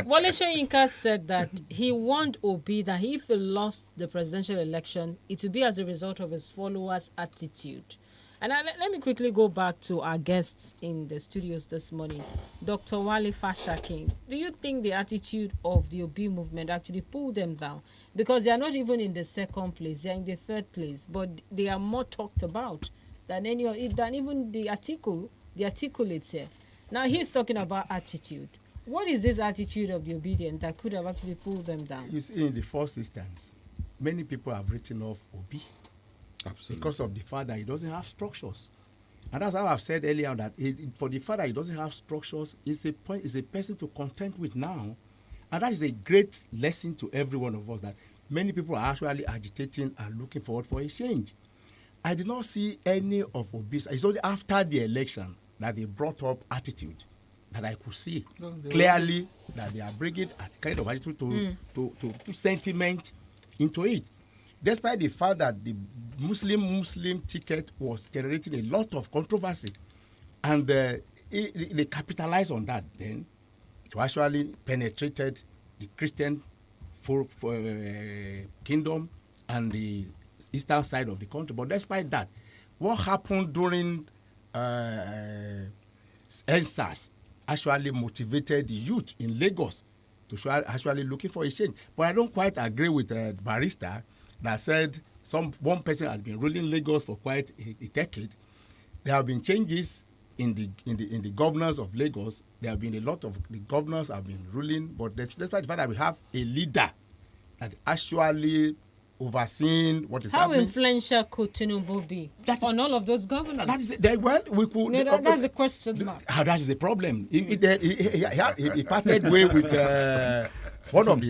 Speaker 1: Wole Soyinka said that he warned Obi that if he lost the presidential election, it would be as a result of his followers' attitude. And let me quickly go back to our guests in the studios this morning. Dr. Wale Fashakin, do you think the attitude of the Obi movement actually pulled them down? Because they are not even in the second place, they are in the third place, but they are more talked about than even the articulates here. Now he's talking about attitude. What is this attitude of the obedient that could have actually pulled them down?
Speaker 2: You see, in the first instance, many people have written off Obi. Absolutely. Because of the fact that he doesn't have structures. And that's how I've said earlier that for the fact that he doesn't have structures, it's a person to contend with now. And that is a great lesson to every one of us, that many people are actually agitating and looking forward for a change. I did not see any of obese. It's only after the election that they brought up attitude, that I could see clearly that they are bringing a kind of attitude to sentiment into it. Despite the fact that the Muslim ticket was generating a lot of controversy, and they capitalized on that, then it actually penetrated the Christian kingdom and the eastern side of the country. But despite that, what happened during EndSARS actually motivated the youth in Lagos to actually looking for a change. But I don't quite agree with Barrister that said one person has been ruling Lagos for quite a decade. There have been changes in the governors of Lagos. There have been a lot of the governors have been ruling, but despite the fact that we have a leader that actually overseeing what is happening.
Speaker 1: How influential could Tinubu be on all of those governors?
Speaker 2: That's the
Speaker 1: question mark.
Speaker 2: That is the problem. He parted way with one of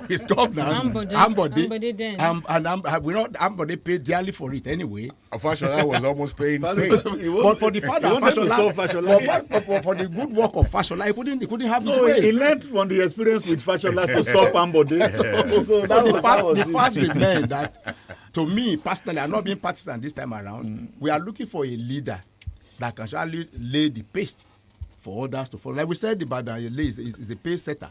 Speaker 2: his governors, Ambode then. Ambode paid dearly for it anyway.
Speaker 11: Fashola was almost paying
Speaker 2: but for the fact that Fashola, for the good work of Fashola, he couldn't have his way.
Speaker 3: He learned from the experience with Fashola to stop Ambode. So
Speaker 2: the fact remains that, to me personally, I'm not being partisan this time around. We are looking for a leader that can actually lay the pace for others to follow. Like we said, is a pace setter.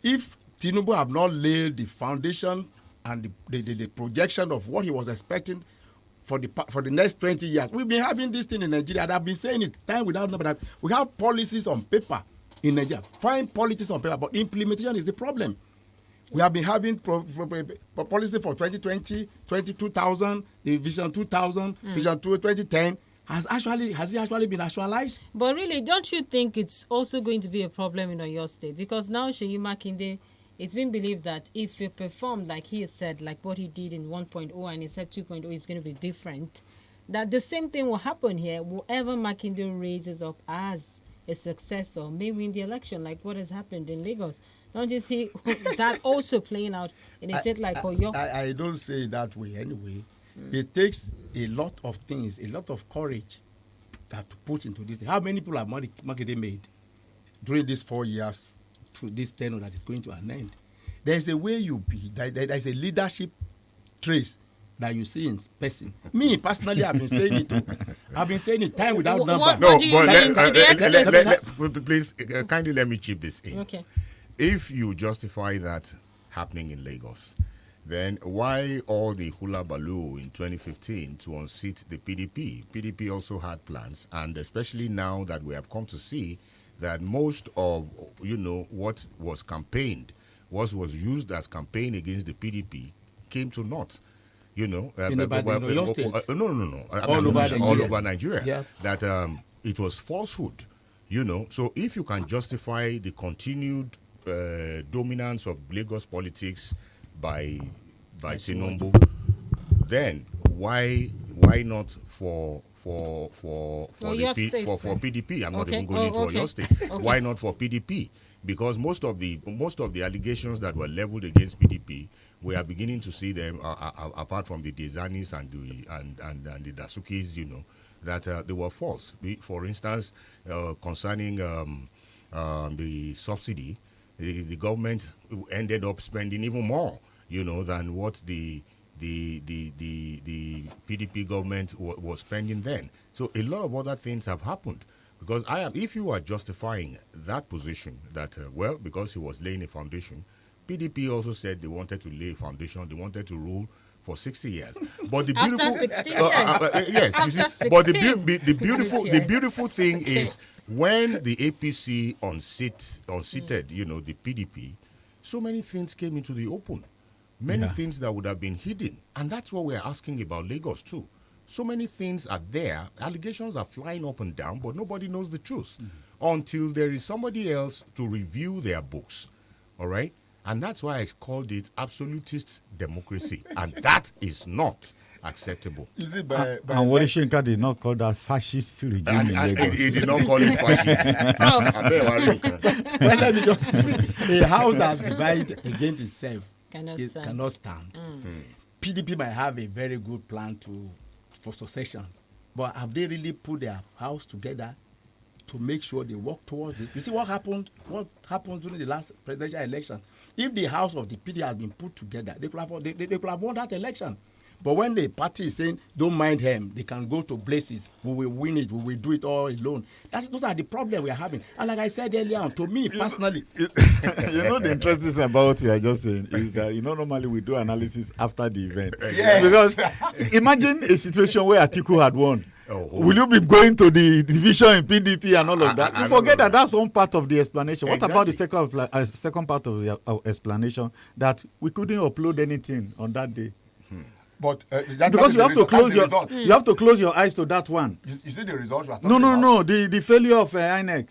Speaker 2: If Tinubu have not laid the foundation and the projection of what he was expecting for the next 20 years, we've been having this thing in Nigeria, and I've been saying it time without number, that we have policies on paper in Nigeria, fine policies on paper, but implementation is the problem. We have been having policy for 2020, 2000, the Vision 2000, Vision 2010. Has it actually been actualized?
Speaker 1: But really, don't you think it's also going to be a problem in your state? Because now Seyi Makinde, it's been believed that if he performed like he said, like what he did in 1.0 and he said 2.0 is going to be different, that the same thing will happen here. Whoever Makinde raises up as a successor may win the election, like what has happened in Lagos. Don't you see that also playing out in a state like Oyo?
Speaker 2: I don't say it that way anyway. It takes a lot of things, a lot of courage that to put into this. How many people have Makinde made during these 4 years through this tenure that is going to an end? There's a way you be. There's a leadership trace that you see in person. Me personally, I've been saying it too. I've been saying it time without number.
Speaker 11: Please kindly let me chip this in.
Speaker 1: Okay.
Speaker 11: If you justify that happening in Lagos, then why all the hula baloo in 2015 to unseat the PDP? PDP also had plans, and especially now that we have come to see that most of, what was campaigned, what was used as campaign against the PDP came to naught. No. All over Nigeria. Yeah. That it was falsehood. So if you can justify the continued dominance of Lagos politics by Tinubu, then why not for PDP? I'm not even going into your state. Okay. Why not for PDP? Because most of the allegations that were leveled against PDP, we are beginning to see them apart from the Dezanis and the Dasukis, that they were false. For instance, concerning the subsidy, the government ended up spending even more, than what the PDP government was spending then. So a lot of other things have happened. Because if you are justifying that position, that, because he was laying a foundation, PDP also said they wanted to lay a foundation, they wanted to rule for 60 years. But the beautiful, the beautiful thing is when the APC unseated, the PDP, so many things came into the open. Many things that would have been hidden. And that's what we're asking about Lagos too. So many things are there. Allegations are flying up and down, but nobody knows the truth until there is somebody else to review their books. All right? And that's why I called it absolutist democracy. And that is not acceptable.
Speaker 2: You see,
Speaker 17: and Wole Soyinka did not call that fascist regime in Lagos.
Speaker 11: He did not call it fascist.
Speaker 2: Well, let me just say, a house that divides against itself cannot stand. PDP might have a very good plan for successions, but have they really put their house together to make sure they work towards it? You see what happened during the last presidential election? If the house of the PD has been put together, they could have won that election. But when the party is saying, don't mind him, they can go to places, we will win it, we will do it all alone. Those are the problems we are having. And like I said earlier on, to me personally.
Speaker 17: The interesting thing about what you are just saying is that, normally we do analysis after the event. Yes. Because imagine a situation where Atiku had won. Will you be going to the division in PDP and all of that? You forget that that's one part of the explanation. Exactly. What about the second part of the explanation, that we couldn't upload anything on that day?
Speaker 2: But
Speaker 17: because you have to close your eyes to that one.
Speaker 2: You see the results?
Speaker 17: No. The failure of INEC.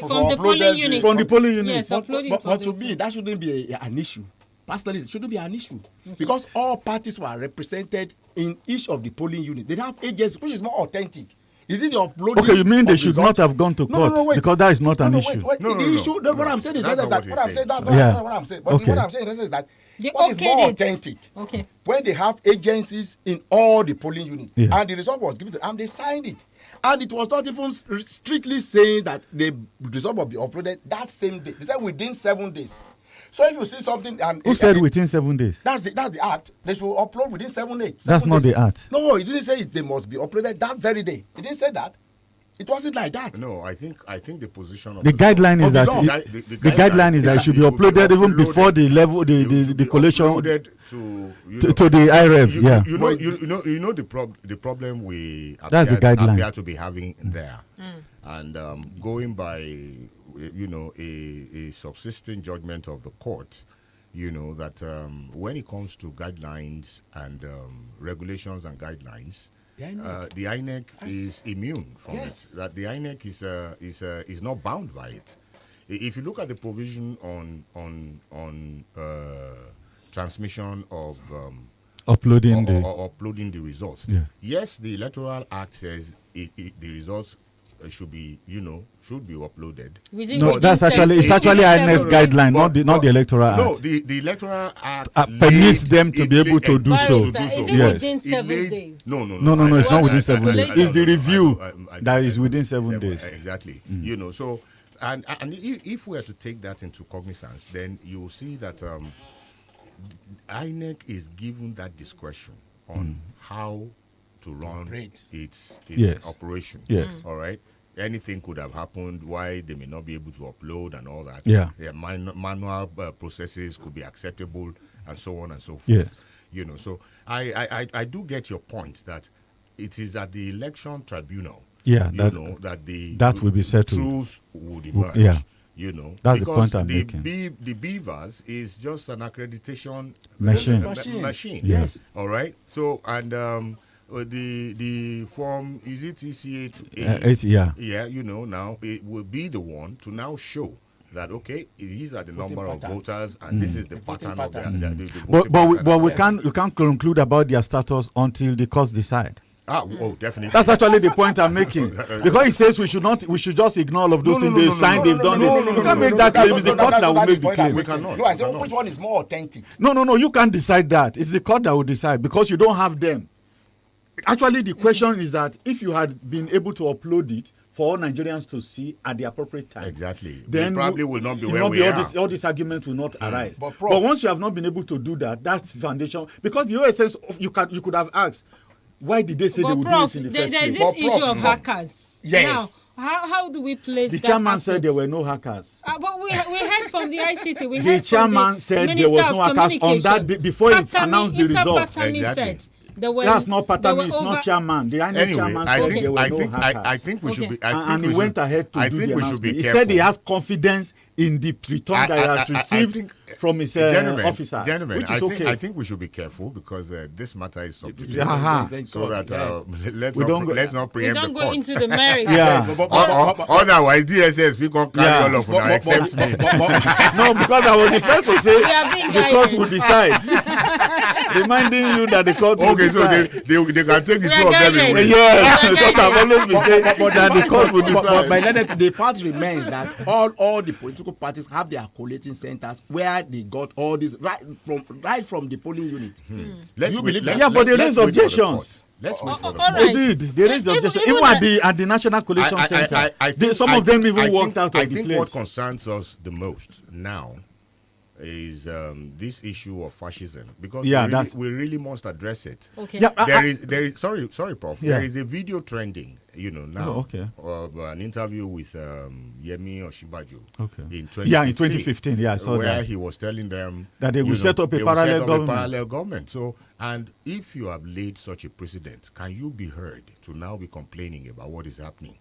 Speaker 1: From the polling unit.
Speaker 17: From the polling unit.
Speaker 1: Yes,
Speaker 2: but to me, that shouldn't be an issue. Personally, it shouldn't be an issue because all parties were represented in each of the polling units. They have agents, which is more authentic. Is it the uploading?
Speaker 17: Okay, you mean they should not have gone to court because that is not an issue.
Speaker 2: What I'm saying is that what is more authentic? Okay. When they have agencies in all the polling units, and the result was given to them, and they signed it, and it was not even strictly saying that the result will be uploaded that same day. They said within 7 days. So if you see something, and
Speaker 17: who said within 7 days?
Speaker 2: That's the act. They should upload within 7 days.
Speaker 17: That's not the act.
Speaker 2: No, it didn't say they must be uploaded that very day. It didn't say that. It wasn't like that.
Speaker 11: No, I think the position of
Speaker 17: the guideline is that the guideline is that it should be uploaded even before the level the collation to the IREV.
Speaker 11: You know the problem we appear to be having there, and going by a subsisting judgment of the court, that when it comes to guidelines and regulations and guidelines, the INEC is immune from it. That the INEC is not bound by it. If you look at the provision on transmission of
Speaker 17: uploading
Speaker 11: the results, yes, the Electoral Act says the results should be uploaded.
Speaker 17: No, it's actually INEC's guideline, not the Electoral Act.
Speaker 11: No, the Electoral Act
Speaker 17: permits them to be able to do so.
Speaker 1: Yes. Within 7 days?
Speaker 11: No,
Speaker 17: it's not within 7 days. It's the review that is within 7 days.
Speaker 11: Exactly. So and if we are to take that into cognizance, then you will see that INEC is given that discretion on how to run its operation.
Speaker 17: Yes.
Speaker 11: All right. Anything could have happened, why they may not be able to upload and all that.
Speaker 17: Yeah.
Speaker 11: Their manual processes could be acceptable and so on and so forth.
Speaker 17: Yes.
Speaker 11: So I do get your point that it is at the election tribunal.
Speaker 17: Yeah.
Speaker 11: That
Speaker 17: will be settled.
Speaker 11: Truth would emerge.
Speaker 17: Yeah.
Speaker 11: because
Speaker 17: That's the point I'm making.
Speaker 11: The Beavers is just an accreditation
Speaker 17: machine.
Speaker 11: Yes. All right. So and the form, is it EC8A? Now it will be the one to now show that these are the number of voters and this is the pattern of the
Speaker 17: but we can't conclude about their status until the courts decide.
Speaker 11: Definitely.
Speaker 17: That's actually the point I'm making. Because it says we should just ignore all of those things they've signed, they've done it. You can't make that claim. It's the court that will make the claim.
Speaker 11: We cannot.
Speaker 2: No, I said which one is more authentic?
Speaker 17: No, you can't decide that. It's the court that will decide because you don't have them. Actually, the question is that if you had been able to upload it for all Nigerians to see at the appropriate time,
Speaker 11: then we probably will not be where we are.
Speaker 17: All this argument will not arise. But once you have not been able to do that, that's foundation. Because the OSS, you could have asked, why did they say they would do it in the first place?
Speaker 1: There's this issue of hackers.
Speaker 2: Yes.
Speaker 1: Now, how do we place
Speaker 17: the chairman said there were no hackers.
Speaker 1: But we heard from the ICT.
Speaker 17: The chairman said there was no hackers on that day before he announced the result.
Speaker 1: Exactly.
Speaker 17: That's not Patami, it's not chairman. The chairman said there were no hackers.
Speaker 11: I think we should be.
Speaker 17: And he went ahead to do the announcement. He
Speaker 11: careful.
Speaker 17: said he has confidence in the return that he has received from his officers.
Speaker 11: Gentlemen,
Speaker 17: which is okay.
Speaker 11: I think we should be careful because this matter is subject so that let's not preempt the court.
Speaker 1: We don't go into the merits.
Speaker 11: Otherwise, DSS we can carry all of them except me.
Speaker 17: No, because I was the first to say the court will decide. reminding you that the court.
Speaker 11: Okay, so they can take the two of them away.
Speaker 17: Yes, because I've always been saying that the court will decide.
Speaker 18: But the fact remains that all the political parties have their collating centers where they got all this right from the polling unit.
Speaker 17: You believe that? Yeah, but they raise objections.
Speaker 11: Let's wait for the
Speaker 17: court. They did. They raised objections. Even at the National Collation Center, some of them even walked out of the place.
Speaker 11: I think what concerns us the most now is this issue of fascism, because we really must address it.
Speaker 1: Okay.
Speaker 11: Yeah, there is sorry, Prof. Yeah. There is a video trending, now. Of an interview with Yemi Osinbajo. In 2015.
Speaker 17: Yeah, in 2015. Yeah, I saw
Speaker 11: where
Speaker 17: that.
Speaker 11: he was telling them
Speaker 17: that they will set up a parallel
Speaker 11: government. So, and if you have laid such a precedent, can you be heard to now be complaining about what is happening?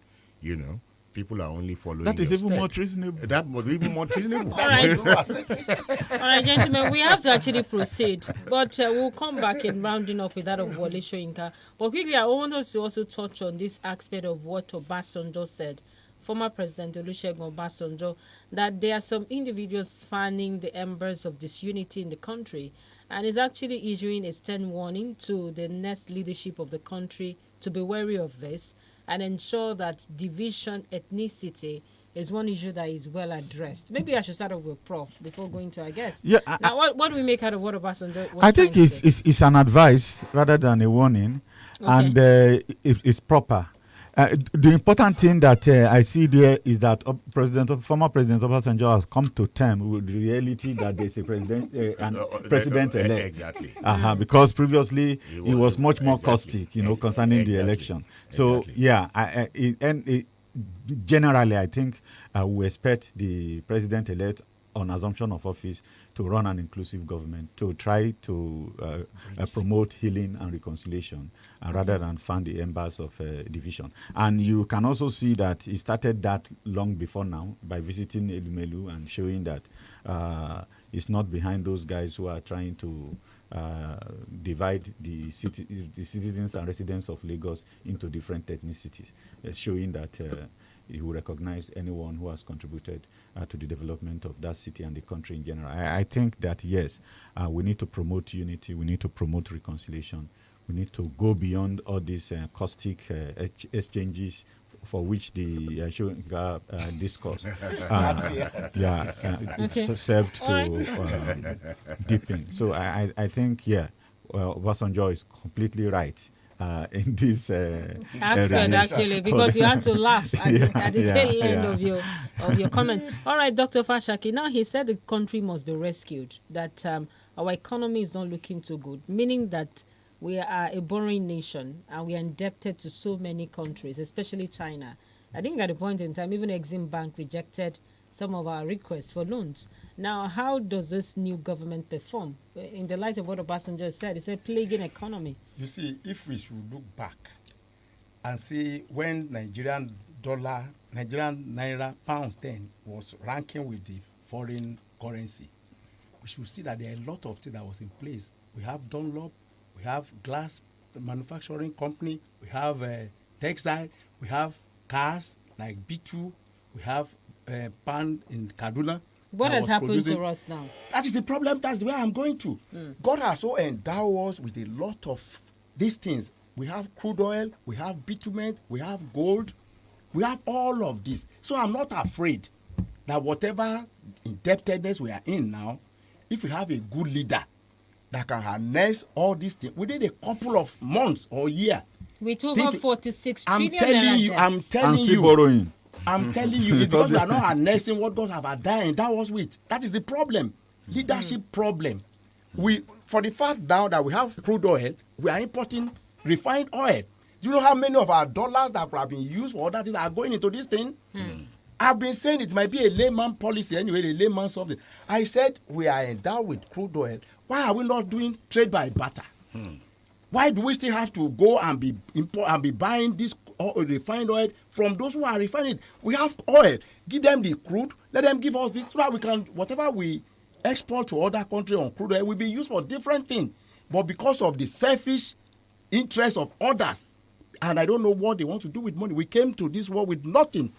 Speaker 11: People are only following.
Speaker 17: That is even more treasonable.
Speaker 11: That was even more treasonable.
Speaker 1: All right, gentlemen, we have to actually proceed, but we'll come back in rounding up with that of Wole Soyinka. But quickly, I want us to also touch on this aspect of what Obasanjo said, former President Olusegun Obasanjo, that there are some individuals fanning the embers of disunity in the country, and is actually issuing a stern warning to the next leadership of the country to be wary of this and ensure that division, ethnicity is one issue that is well addressed. Maybe I should start off with Prof before going to our guest.
Speaker 17: Yeah,
Speaker 1: now, what do we make out of what Obasanjo was
Speaker 17: I think it's an advice rather than a warning, and it's proper. The important thing that I see there is that former President Obasanjo has come to terms with the reality that there's a president-elect.
Speaker 11: Exactly.
Speaker 17: Because previously he was much more caustic, concerning the election. So generally, I think we expect the president-elect on assumption of office to run an inclusive government, to try to promote healing and reconciliation, rather than fan the embers of division. And you can also see that he started that long before now by visiting Elumelu and showing that it's not behind those guys who are trying to divide the citizens and residents of Lagos into different ethnicities, showing that he will recognize anyone who has contributed to the development of that city and the country in general. I think that, yes, we need to promote unity, we need to promote reconciliation, we need to go beyond all these caustic exchanges for which the discourse served to deepen. So I think, Obasanjo is completely right in this
Speaker 1: that's good, actually, because you had to laugh at the tail end of your comment. All right, Dr. Fashaki, now he said the country must be rescued, that our economy is not looking too good, meaning that we are a borrowing nation and we are indebted to so many countries, especially China. I think at a point in time, even Exim Bank rejected some of our requests for loans. Now, how does this new government perform in the light of what Obasanjo said? It's a plaguing economy.
Speaker 2: You see, if we should look back and see when Nigerian naira, pound 10 was ranking with the foreign currency, we should see that there are a lot of things that was in place. We have Dunlop, we have glass manufacturing company, we have textile, we have cars like B2, we have pan in Kaduna.
Speaker 1: What has happened to us now?
Speaker 2: That is the problem. That's the way I'm going to. God has so endowed us with a lot of these things. We have crude oil, we have bitumen, we have gold, we have all of this. So I'm not afraid that whatever indebtedness we are in now, if we have a good leader that can harness all these things within a couple of months or year.
Speaker 1: With over 46 trillion.
Speaker 2: I'm telling you.
Speaker 17: Borrowing.
Speaker 2: I'm telling you, it's because we are not harnessing what God have ordained. That was with. That is the problem. Leadership problem. For the fact now that we have crude oil, we are importing refined oil. Do you know how many of our dollars that have been used for other things are going into this thing? I've been saying it might be a layman policy anyway, a layman something. I said we are endowed with crude oil. Why are we not doing trade by barter? Why do we still have to go and be buying this refined oil from those who are refining it? We have oil. Give them the crude. Let them give us this so that we can, whatever we export to other countries on crude oil will be used for different things. But because of the selfish interest of others, and I don't know what they want to do with money, we came to this world with nothing,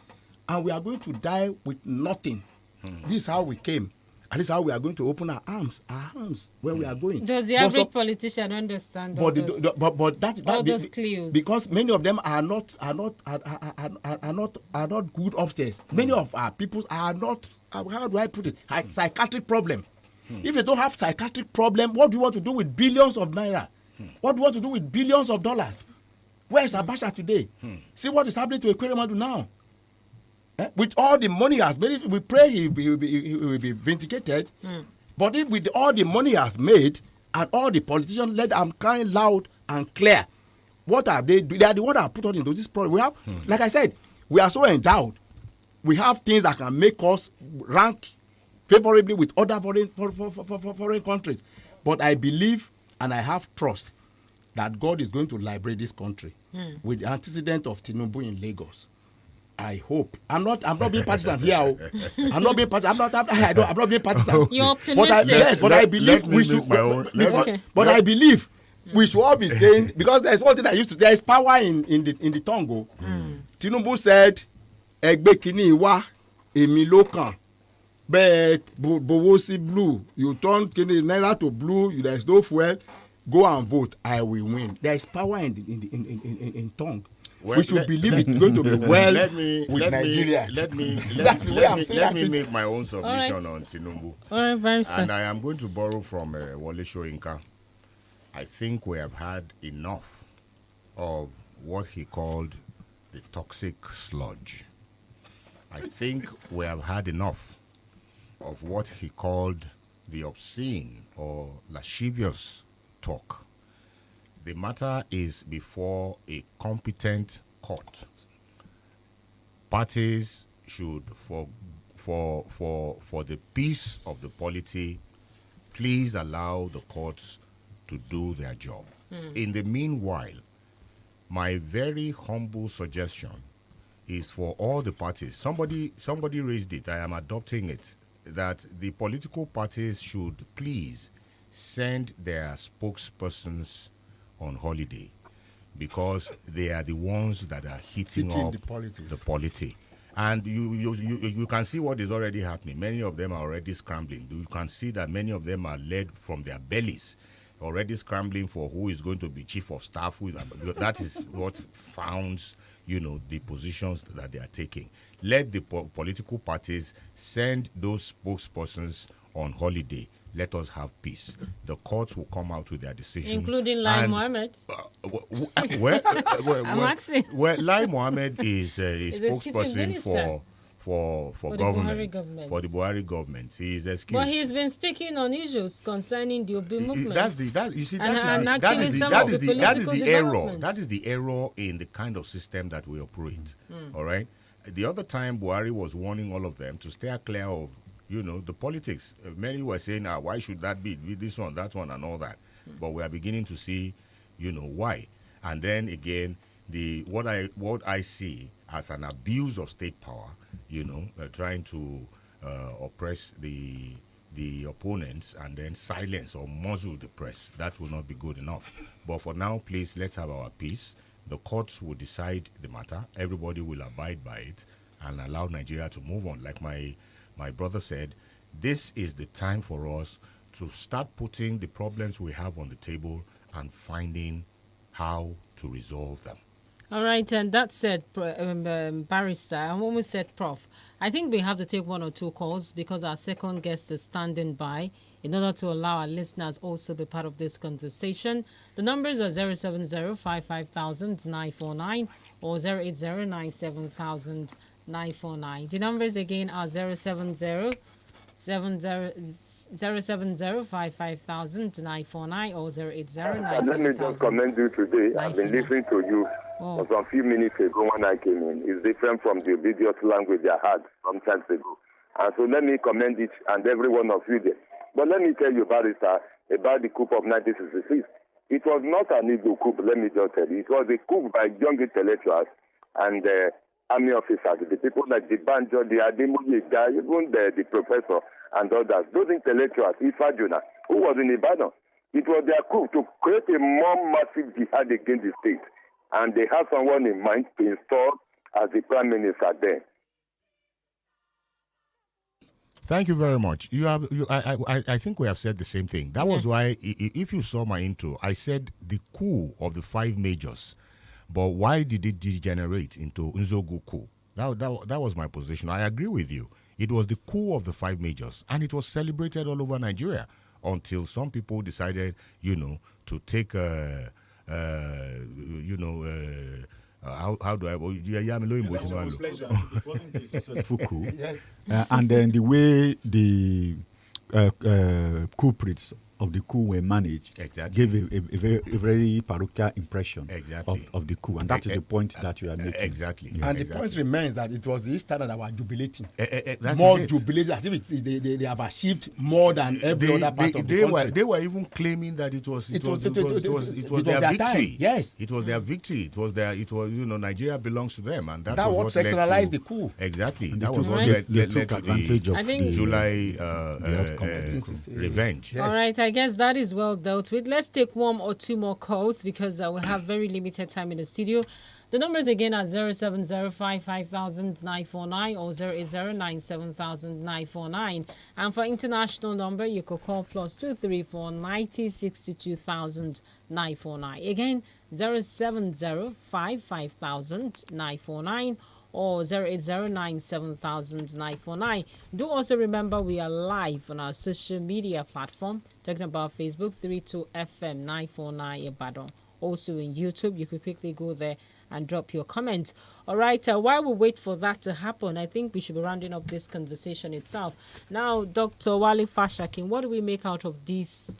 Speaker 2: and we are going to die with nothing. This is how we came. And this is how we are going to open our arms where we are going.
Speaker 1: Does the average politician understand
Speaker 2: but
Speaker 1: all those clues?
Speaker 2: Because many of them are not good upstairs. Many of our peoples are not, how do I put it, have psychiatric problem. If they don't have psychiatric problem, what do you want to do with billions of naira? What do you want to do with billions of dollars? Where is Abacha today? See what is happening to Ekweremadu now. With all the money he has made, we pray he will be vindicated. But if with all the money he has made and all the politicians let them crying loud and clear, what are they doing? They are the ones that are put on into this problem. We have, like I said, we are so endowed. We have things that can make us rank favorably with other foreign countries. But I believe and I have trust that God is going to liberate this country with the antecedent of Tinubu in Lagos. I hope. I'm not being partisan here. I'm not being partisan. I'm not being partisan.
Speaker 1: You're optimistic.
Speaker 2: But I believe we should. But I believe we should all be saying, because there's one thing I used to. There is power in the tongue. Tinubu said, "Egbe kini wa emi lokan." But Bowosi blue. You turn kini naira to blue. There is no fuel. Go and vote. I will win. There is power in tongue. Well, we should believe it's going to be well with Nigeria.
Speaker 11: Let me make my own submission on Tinubu.
Speaker 1: All right,
Speaker 11: and I am going to borrow from Wole Soyinka. I think we have had enough of what he called the toxic sludge. I think we have had enough of what he called the obscene or lascivious talk. The matter is before a competent court. Parties should, for the peace of the polity, please allow the courts to do their job. In the meanwhile, my very humble suggestion is for all the parties. Somebody raised it. I am adopting it. That the political parties should please send their spokespersons on holiday, because they are the ones that are hitting up the polity. And you can see what is already happening. Many of them are already scrambling. You can see that many of them are led from their bellies, already scrambling for who is going to be chief of staff. That is what founds, the positions that they are taking. Let the political parties send those spokespersons on holiday. Let us have peace. The courts will come out with their decision.
Speaker 1: Including Lai Mohammed.
Speaker 11: Lai Mohammed is a spokesperson for government, for the Buhari government. He is excused.
Speaker 1: But he's been speaking on issues concerning the Obi movement.
Speaker 11: That is the error. That is the error in the kind of system that we operate. All right. The other time, Buhari was warning all of them to stay clear of the politics. Many were saying, why should that be this one, that one, and all that? But we are beginning to see, why. And then again, what I see as an abuse of state power, trying to oppress the opponents and then silence or muzzle the press. That will not be good enough. But for now, please, let's have our peace. The courts will decide the matter. Everybody will abide by it and allow Nigeria to move on. Like my brother said, this is the time for us to start putting the problems we have on the table and finding how to resolve them.
Speaker 1: All right, and that said, Barrister, and when we said Prof, I think we have to take one or two calls because our second guest is standing by in order to allow our listeners also be part of this conversation. The numbers are 070-550-949 or 080-970-949. The numbers again are 070-550-949 or 080-970-949.
Speaker 19: Let me just commend you today. I've been listening to you for some few minutes ago when I came in. It's different from the obedience language I had some time ago. And so let me commend each and every one of you there. But let me tell you, Barrister, about the coup of 1966. It was not an ego coup, let me just tell you. It was a coup by young intellectuals and army officers, the people like the Banjo, the Ademoye guy, even the professor and others. Those intellectuals, Ifajuna, who was in Ibadan, it was their coup to create a more massive jihad against the state. And they have someone in mind to install as the prime minister then.
Speaker 11: Thank you very much. I think we have said the same thing. That was why, if you saw my intro, I said the coup of the 5 majors. But why did it degenerate into Nzogu coup? That was my position. I agree with you. It was the coup of the 5 majors, and it was celebrated all over Nigeria until some people decided, to take, how do I?
Speaker 17: And then the way the culprits of the coup were managed gave a very parochial impression of the coup, and that is the point that you are making.
Speaker 11: Exactly.
Speaker 18: Yeah. And the point remains that it was the Eastern that were jubilating.
Speaker 11: More
Speaker 18: jubilating, as if they have achieved more than every other part of the country.
Speaker 11: They were even claiming that it was their victory.
Speaker 18: Yes.
Speaker 11: It was their victory. It was Nigeria belongs to them, and that was
Speaker 18: what sexualized the coup.
Speaker 11: Exactly.
Speaker 17: And
Speaker 11: that was what led to the July revenge.
Speaker 1: All right, I guess that is well dealt with. Let's take 1 or 2 more calls because we have very limited time in the studio. The numbers again are 070550949 or 080970949. And for international number, you could call +234 90 62949. Again, 070550949 or 080970949. Do also remember we are live on our social media platform, talking about Facebook, 32FM 949 Ibadan. Also in YouTube, you could quickly go there and drop your comment. All right, while we wait for that to happen, I think we should be rounding up this conversation itself. Now, Dr. Wale Fashakin, what do we make out of these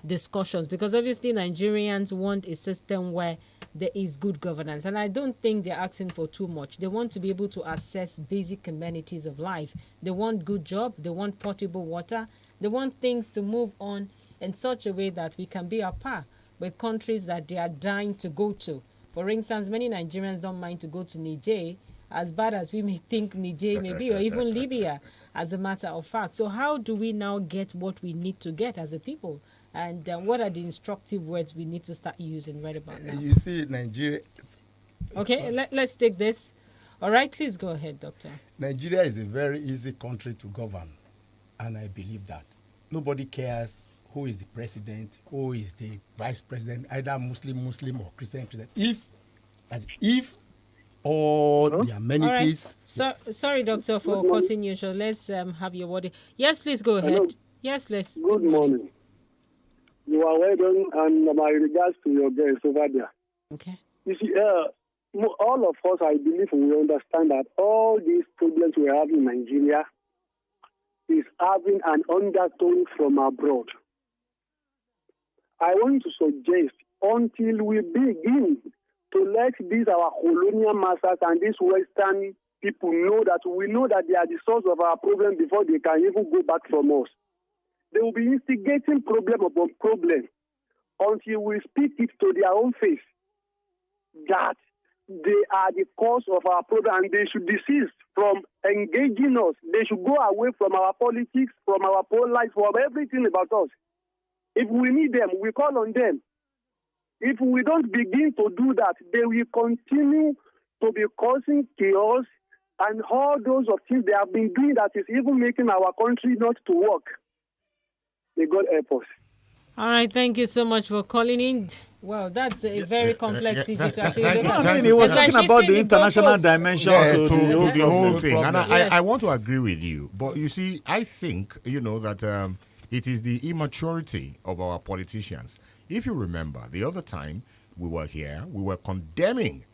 Speaker 1: discussions? Because obviously Nigerians want a system where there is good governance, and I don't think they're asking for too much. They want to be able to access basic amenities of life. They want good job, they want potable water, they want things to move on in such a way that we can be at par with countries that they are dying to go to. For instance, many Nigerians don't mind to go to Niger, as bad as we may think Niger may be, or even Libya, as a matter of fact. So how do we now get what we need to get as a people? And what are the instructive words we need to start using right about now?
Speaker 18: You see, Nigeria...
Speaker 1: Okay, let's take this. All right, please go ahead, Doctor.
Speaker 18: Nigeria is a very easy country to govern, and I believe that. Nobody cares who is the president, who is the vice president, either Muslim or Christian president. If all the amenities...
Speaker 1: All right. Sorry, Doctor, for cutting you. So let's have your word. Yes, please go ahead.
Speaker 20: Hello.
Speaker 1: Yes, let's.
Speaker 20: Good morning. You are well done, and my regards to your guests over there.
Speaker 1: Okay.
Speaker 20: You see, all of us, I believe, we understand that all these problems we have in Nigeria is having an undertone from abroad. I want to suggest, until we begin to let these our colonial masters and these Western people know that we know that they are the source of our problem before they can even go back from us. They will be instigating problem upon problem until we speak it to their own face that they are the cause of our problem and they should desist from engaging us. They should go away from our politics, from our life, from everything about us. If we need them, we call on them. If we don't begin to do that, they will continue to be causing chaos and all those of things they have been doing that is even making our country not to work. May God help us.
Speaker 1: All right, thank you so much for calling in. Well, that's a very complex issue to actually look at.
Speaker 17: I mean, he was talking about the international dimension
Speaker 11: to the whole thing. And I want to agree with you. But you see, I think, that it is the immaturity of our politicians. If you remember, the other time we were here, we were condemning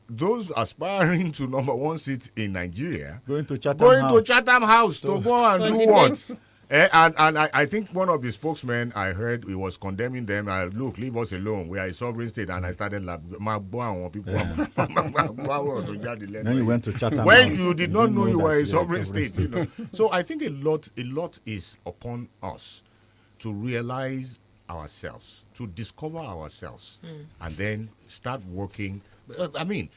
Speaker 11: those aspiring to number 1 seat in Nigeria
Speaker 17: going to Chatham
Speaker 11: House to go and do what? And I think one of the spokesmen I heard, he was condemning them. Look, leave us alone. We are a sovereign state. And I started laughing.
Speaker 17: Then you went to Chatham
Speaker 11: when you did not know you were a sovereign state. So I think a lot is upon us to realize ourselves, to discover ourselves, and then start working. I mean,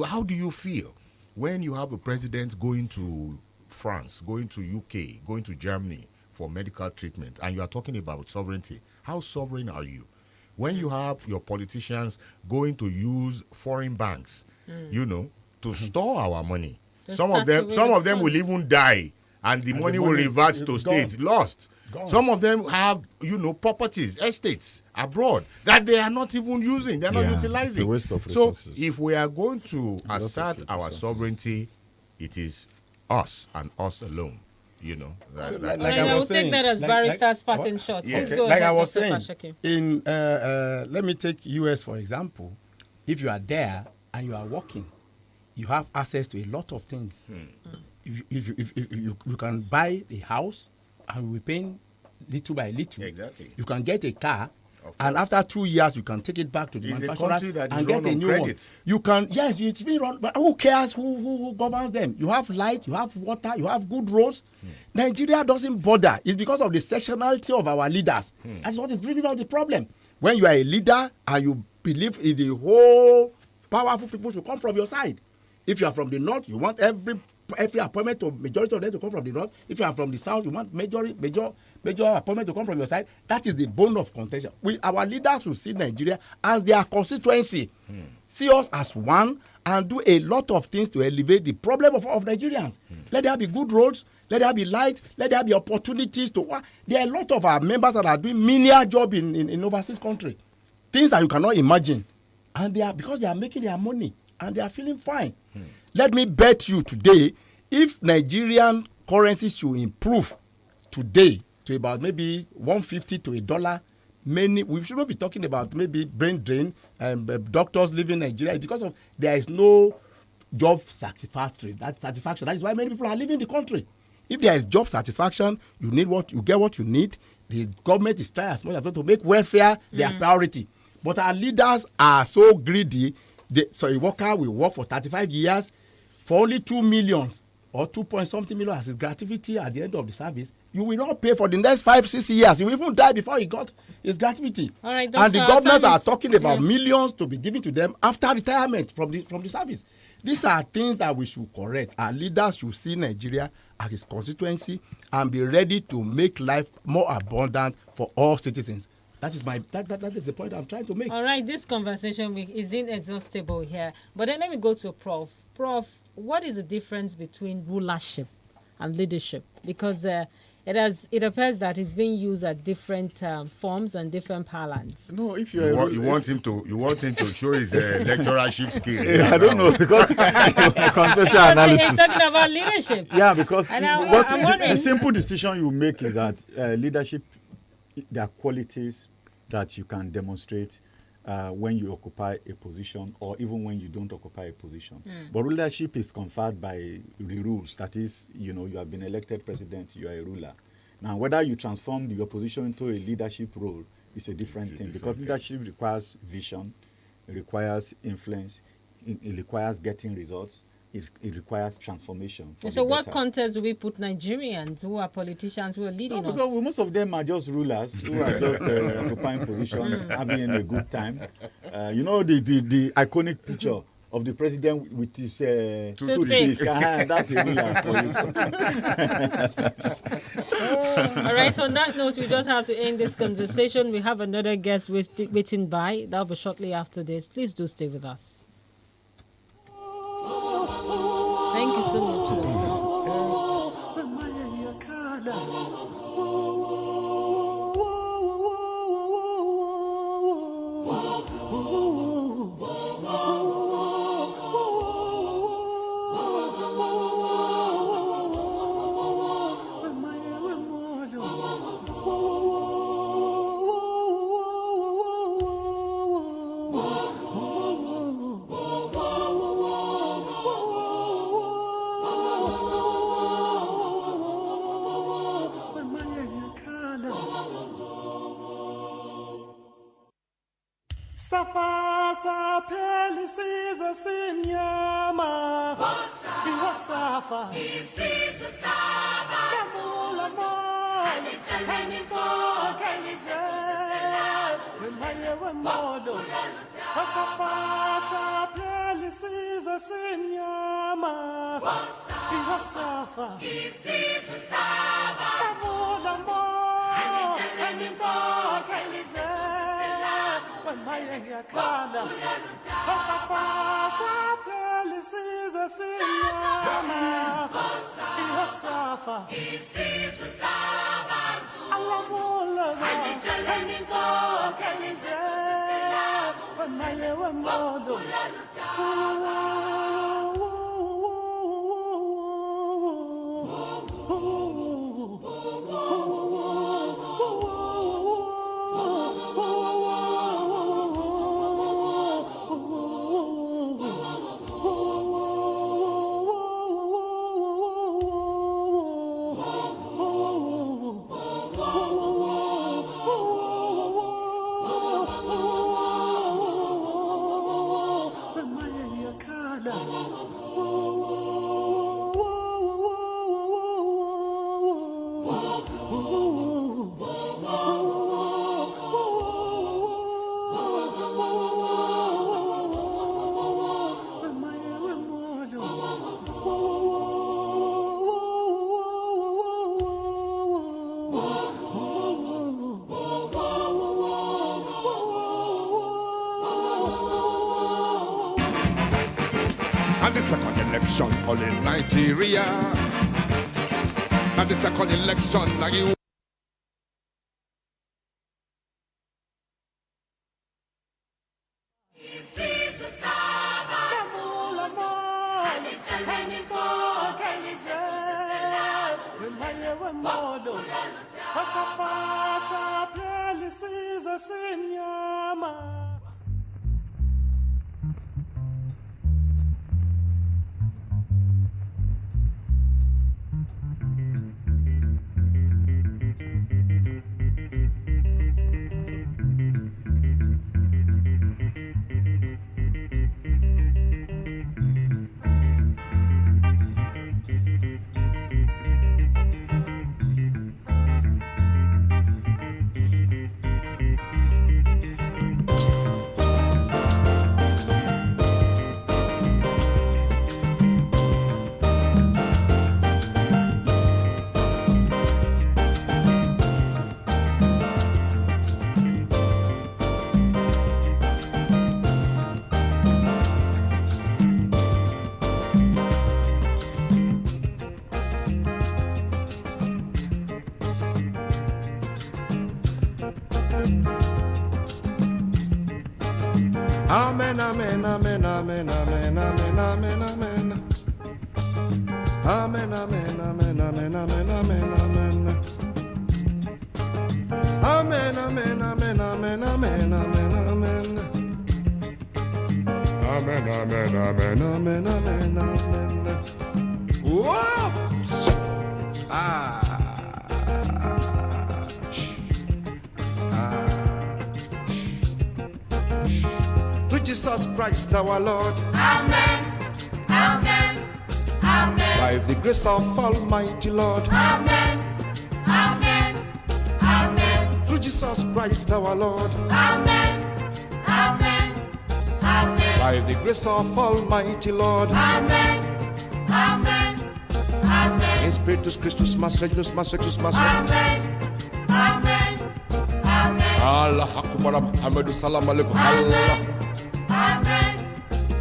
Speaker 11: how do you feel when you have a president going to France, going to UK, going to Germany for medical treatment, and you are talking about sovereignty? How sovereign are you? When you have your politicians going to use foreign banks, to store our money. Some of them will even die and the money will revert to state. Lost. Gone. Some of them have, properties, estates abroad that they are not even using. They are not utilizing.
Speaker 17: It's a waste of resources.
Speaker 11: So if we are going to assert our sovereignty, it is us and us alone.
Speaker 1: I will take that as Barrister's parting shot.
Speaker 18: Yes.
Speaker 1: Please go
Speaker 18: like
Speaker 1: ahead,
Speaker 18: I was
Speaker 1: Dr.
Speaker 18: saying, let me take US for example. If you are there and you are working, you have access to a lot of things. If you can buy a house and we're paying little by little.
Speaker 11: Exactly.
Speaker 18: You can get a car, and after 2 years, you can take it back to the manufacturer and get a new one. You can, yes, it's been run, but who cares who governs them? You have light, you have water, you have good roads. Nigeria doesn't bother. It's because of the sectionality of our leaders. That's what is bringing out the problem. When you are a leader and you believe in the whole powerful people should come from your side. If you are from the north, you want every appointment of majority of them to come from the north. If you are from the south, you want major appointment to come from your side. That is the bone of contention. Our leaders will see Nigeria as their constituency, see us as one, and do a lot of things to elevate the problem of Nigerians. Let there be good roads, let there be light, let there be opportunities to work. There are a lot of our members that are doing menial job in overseas country, things that you cannot imagine, and because they are making their money and they are feeling fine. Let me bet you today, if Nigerian currency should improve today to about maybe 150 to $1, we shouldn't be talking about maybe brain drain and doctors leaving Nigeria because of there is no job satisfaction. That is why many people are leaving the country. If there is job satisfaction, you get what you need. The government is trying as much as possible to make welfare their priority. But our leaders are so greedy. So a worker will work for 35 years for only 2 million or 2 point something million as his gratuity at the end of the service. You will not pay for the next 5-6 years. He will even die before he got his gratuity.
Speaker 1: All right,
Speaker 18: and the governments are talking about millions to be given to them after retirement from the service. These are things that we should correct. Our leaders should see Nigeria as his constituency and be ready to make life more abundant for all citizens. That is the point I'm trying to make.
Speaker 1: All right, this conversation is inexhaustible here. But then let me go to Prof. Prof, what is the difference between rulership and leadership? Because it appears that it's being used at different forms and different parlance.
Speaker 17: No, if
Speaker 11: you want him to show his lecturership skills.
Speaker 17: I don't know because conceptual analysis.
Speaker 1: He's talking about leadership.
Speaker 17: Yeah, because
Speaker 1: the
Speaker 17: simple distinction you make is that leadership, there are qualities that you can demonstrate when you occupy a position or even when you don't occupy a position. But rulership is conferred by the rules. That is, you have been elected president, you are a ruler. Now, whether you transform your position into a leadership role is a different thing because leadership requires vision, it requires influence, it requires getting results. It requires transformation.
Speaker 1: So what context do we put Nigerians who are politicians who are leading us?
Speaker 17: Because most of them are just rulers who are just occupying position, having a good time. The iconic picture of the president with his toothpick. That's a ruler for you.
Speaker 1: All right, on that note, we just have to end this conversation. We have another guest waiting by. That'll be shortly after this. Please do stay with us. Thank you so much.
Speaker 9: Safasa pelisizo simnyama Iwasafa Isizo saba Kavula mo Alichaleniko Kelize Wemaye wemodo Safasa pelisizo simnyama Iwasafa Isizo saba Kavula mo Alichaleniko Kelize Mayengakhala Pasapasa Pelisizwe Sinyama Iwasafa
Speaker 21: And the second election all in Nigeria. And the second election like you.
Speaker 22: Amen, amen, amen, amen, amen, amen, amen, amen. Amen, amen, amen, amen, amen, amen, amen. Amen, amen, amen, amen, amen, amen, amen. Amen, amen, amen, amen, amen, amen. Whoops! To Jesus Christ our Lord.
Speaker 9: Amen. Amen. Amen.
Speaker 22: By the grace of Almighty Lord.
Speaker 9: Amen. Amen. Amen.
Speaker 22: Through Jesus Christ our Lord.
Speaker 9: Amen. Amen. Amen.
Speaker 22: By the grace of Almighty Lord.
Speaker 9: Amen. Amen. Amen.
Speaker 22: In Spiritus Christus, Master Regnus, Master Rectus, Master
Speaker 9: Amen. Amen. Amen.
Speaker 22: Allah Akbar, Muhammadu Salam Alaikum. Allah.
Speaker 9: Amen.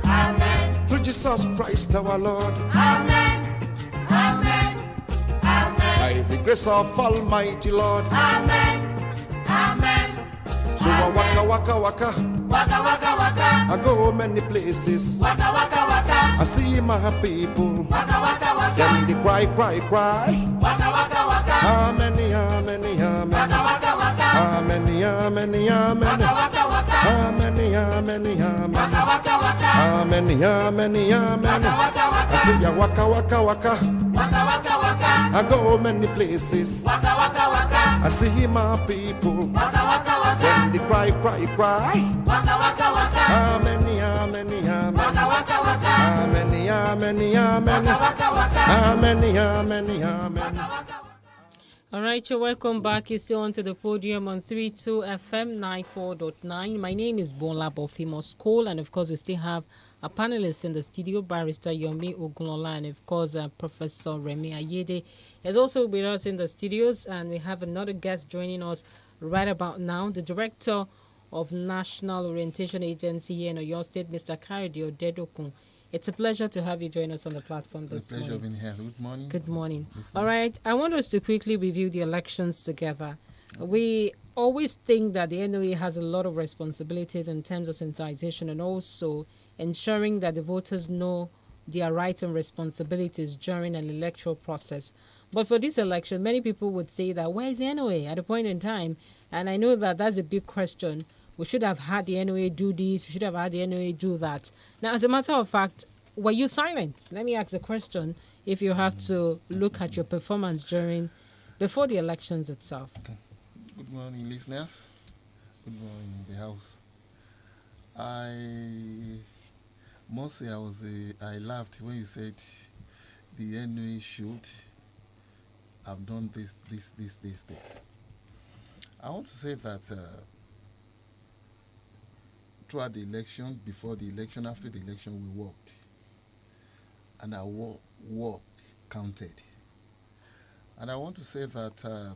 Speaker 9: Amen.
Speaker 22: Through Jesus Christ our Lord.
Speaker 9: Amen. Amen. Amen.
Speaker 22: By the grace of Almighty Lord.
Speaker 9: Amen. Amen.
Speaker 22: So I waka waka waka.
Speaker 9: Waka waka waka.
Speaker 22: I go many places.
Speaker 9: Waka waka waka.
Speaker 22: I see my people.
Speaker 9: Waka waka waka.
Speaker 22: Then they cry, cry, cry.
Speaker 9: Waka waka waka.
Speaker 22: Amen, amen, amen.
Speaker 9: Waka waka waka.
Speaker 22: Amen, amen, amen.
Speaker 9: Waka waka waka.
Speaker 22: Amen, amen, amen.
Speaker 9: Waka waka waka.
Speaker 22: Amen, amen, amen.
Speaker 9: Waka waka waka.
Speaker 22: I see ya waka waka waka.
Speaker 9: Waka waka waka.
Speaker 22: I go many places.
Speaker 9: Waka waka waka.
Speaker 22: I see my people.
Speaker 9: Waka waka waka.
Speaker 22: Then they cry, cry, cry.
Speaker 9: Waka waka waka.
Speaker 22: Amen, amen, amen.
Speaker 9: Waka waka waka.
Speaker 22: Amen, amen, amen.
Speaker 9: Waka waka waka.
Speaker 22: Amen, amen, amen.
Speaker 1: All right, you're welcome back. You're still on to the podium on 32 FM 94.9. My name is GBOLABO, famous school, and of course, we still have a panelist in the studio, Barrister Yomi Ogunlola, and of course, Professor Remi Ayede is also with us in the studios, and we have another guest joining us right about now, the Director of National Orientation Agency here in Oyo State, Mr. Kayode Odedokun. It's a pleasure to have you join us on the platform
Speaker 4: It's
Speaker 1: this
Speaker 4: a pleasure
Speaker 1: morning.
Speaker 4: being here. Good morning.
Speaker 1: Good morning.
Speaker 4: Listening.
Speaker 1: All right. I want us to quickly review the elections together. We always think that the NOA has a lot of responsibilities in terms of sensitization and also ensuring that the voters know their rights and responsibilities during an electoral process. But for this election, many people would say that where is the NOA at a point in time? And I know that that's a big question. We should have had the NOA do this. We should have had the NOA do that. Now, as a matter of fact, were you silent? Let me ask the question. If you have to look at your performance before the elections itself.
Speaker 4: Okay. Good morning, listeners. Good morning, the house. I must say I laughed when you said the NOA should have done this. I want to say that throughout the election, before the election, after the election, we worked. And our work counted. And I want to say that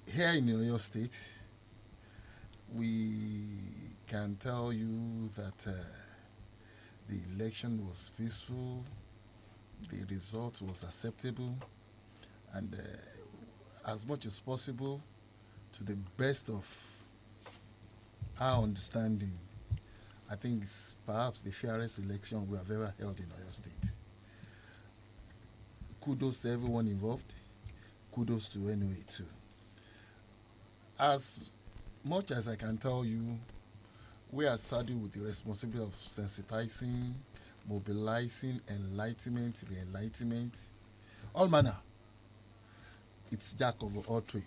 Speaker 4: here in Oyo State, we can tell you that the election was peaceful, the result was acceptable, and as much as possible, to the best of our understanding, I think it's perhaps the fairest election we have ever held in Oyo State. Kudos to everyone involved. Kudos to NOA too. As much as I can tell you, we are saddled with the responsibility of sensitizing, mobilizing, enlightenment, re-enlightenment, all manner. It's jack of all trade.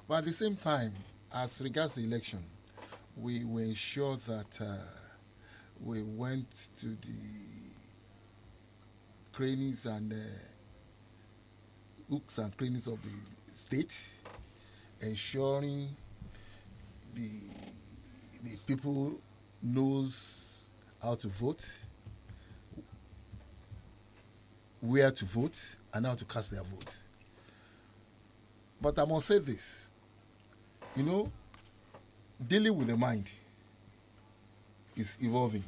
Speaker 4: But at the same time, as regards the election, we will ensure that we went to the crannies and hooks and crannies of the state, ensuring the people knows how to vote, where to vote, and how to cast their vote. But I must say this, dealing with the mind is evolving.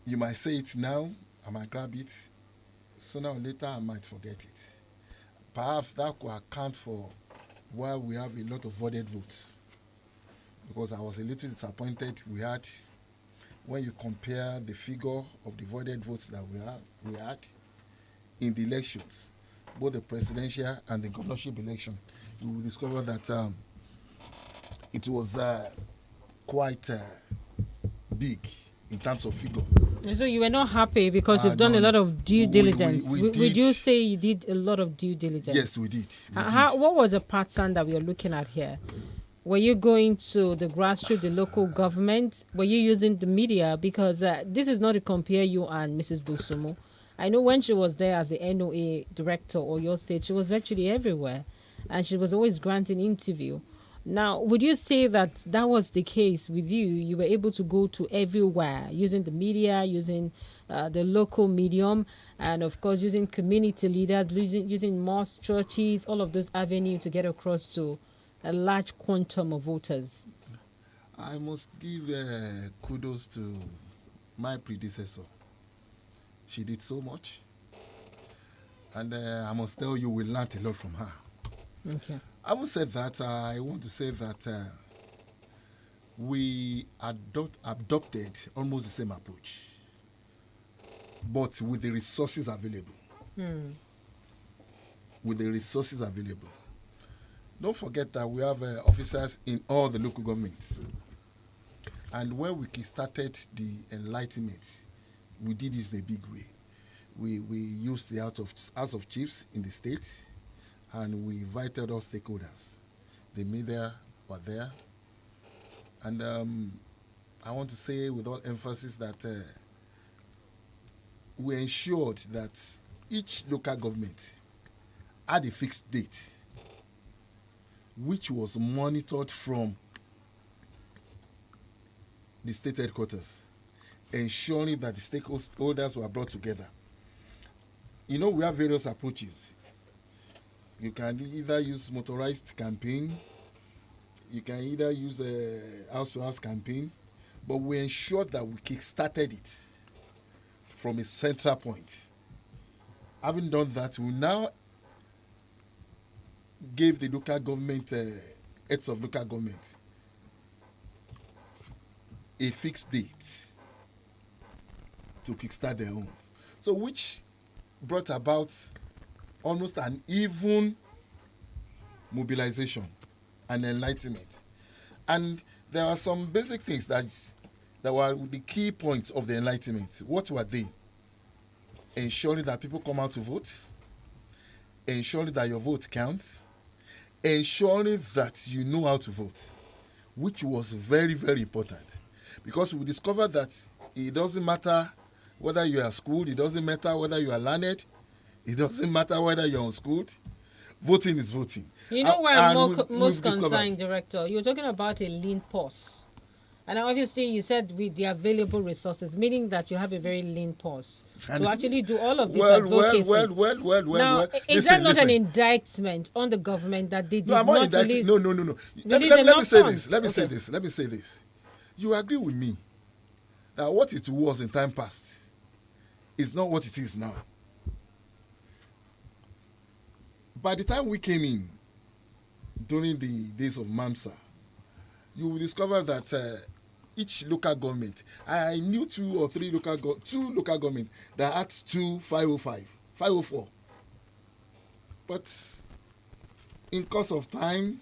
Speaker 4: You might say it now, I might grab it, sooner or later I might forget it. Perhaps that could account for why we have a lot of voided votes. Because I was a little disappointed when you compare the figure of the voided votes that we had in the elections, both the presidential and the governorship election. You will discover that it was quite big in terms of figure.
Speaker 1: So you were not happy because you've done a lot of due diligence. Would you say you did a lot of due diligence?
Speaker 4: Yes, we did.
Speaker 1: What was the pattern that we are looking at here? Were you going to the grassroots, the local government? Were you using the media? Because this is not to compare you and Mrs. Dosumo. I know when she was there as the NOA director or your state, she was virtually everywhere. And she was always granting interview. Now, would you say that was the case with you? You were able to go to everywhere using the media, using the local medium, and of course using community leaders, using mosques, churches, all of those avenues to get across to a large quantum of voters?
Speaker 4: I must give kudos to my predecessor. She did so much. And I must tell you, we learned a lot from her.
Speaker 1: Okay.
Speaker 4: I will say that I want to say that we adopted almost the same approach, but with the resources available. With the resources available. Don't forget that we have officers in all the local governments. And when we started the enlightenment, we did this in a big way. We used the House of Chiefs in the state, and we invited all stakeholders. The media were there. And I want to say with all emphasis that we ensured that each local government had a fixed date, which was monitored from the state headquarters, ensuring that the stakeholders were brought together. We have various approaches. You can either use motorized campaign, you can either use a house-to-house campaign, but we ensured that we kick-started it from a central point. Having done that, we now gave the local government, heads of local government, a fixed date to kickstart their own. So which brought about almost an even mobilization and enlightenment. And there are some basic things that were the key points of the enlightenment. What were they? Ensuring that people come out to vote, ensuring that your vote counts, ensuring that you know how to vote, which was very, very important. Because we discovered that it doesn't matter whether you are schooled, it doesn't matter whether you are learned, it doesn't matter whether you're unschooled. Voting is voting.
Speaker 1: You know where I'm most concerned, Director? You're talking about a lean purse. And obviously you said with the available resources, meaning that you have a very lean purse to actually do all of this advocacy. Now, is that not an indictment on the government that they did not release?
Speaker 4: No. Let me say this. You agree with me that what it was in time past is not what it is now. By the time we came in, during the days of MAMSA, you will discover that each local government, I knew two local government that had 504. But in course of time,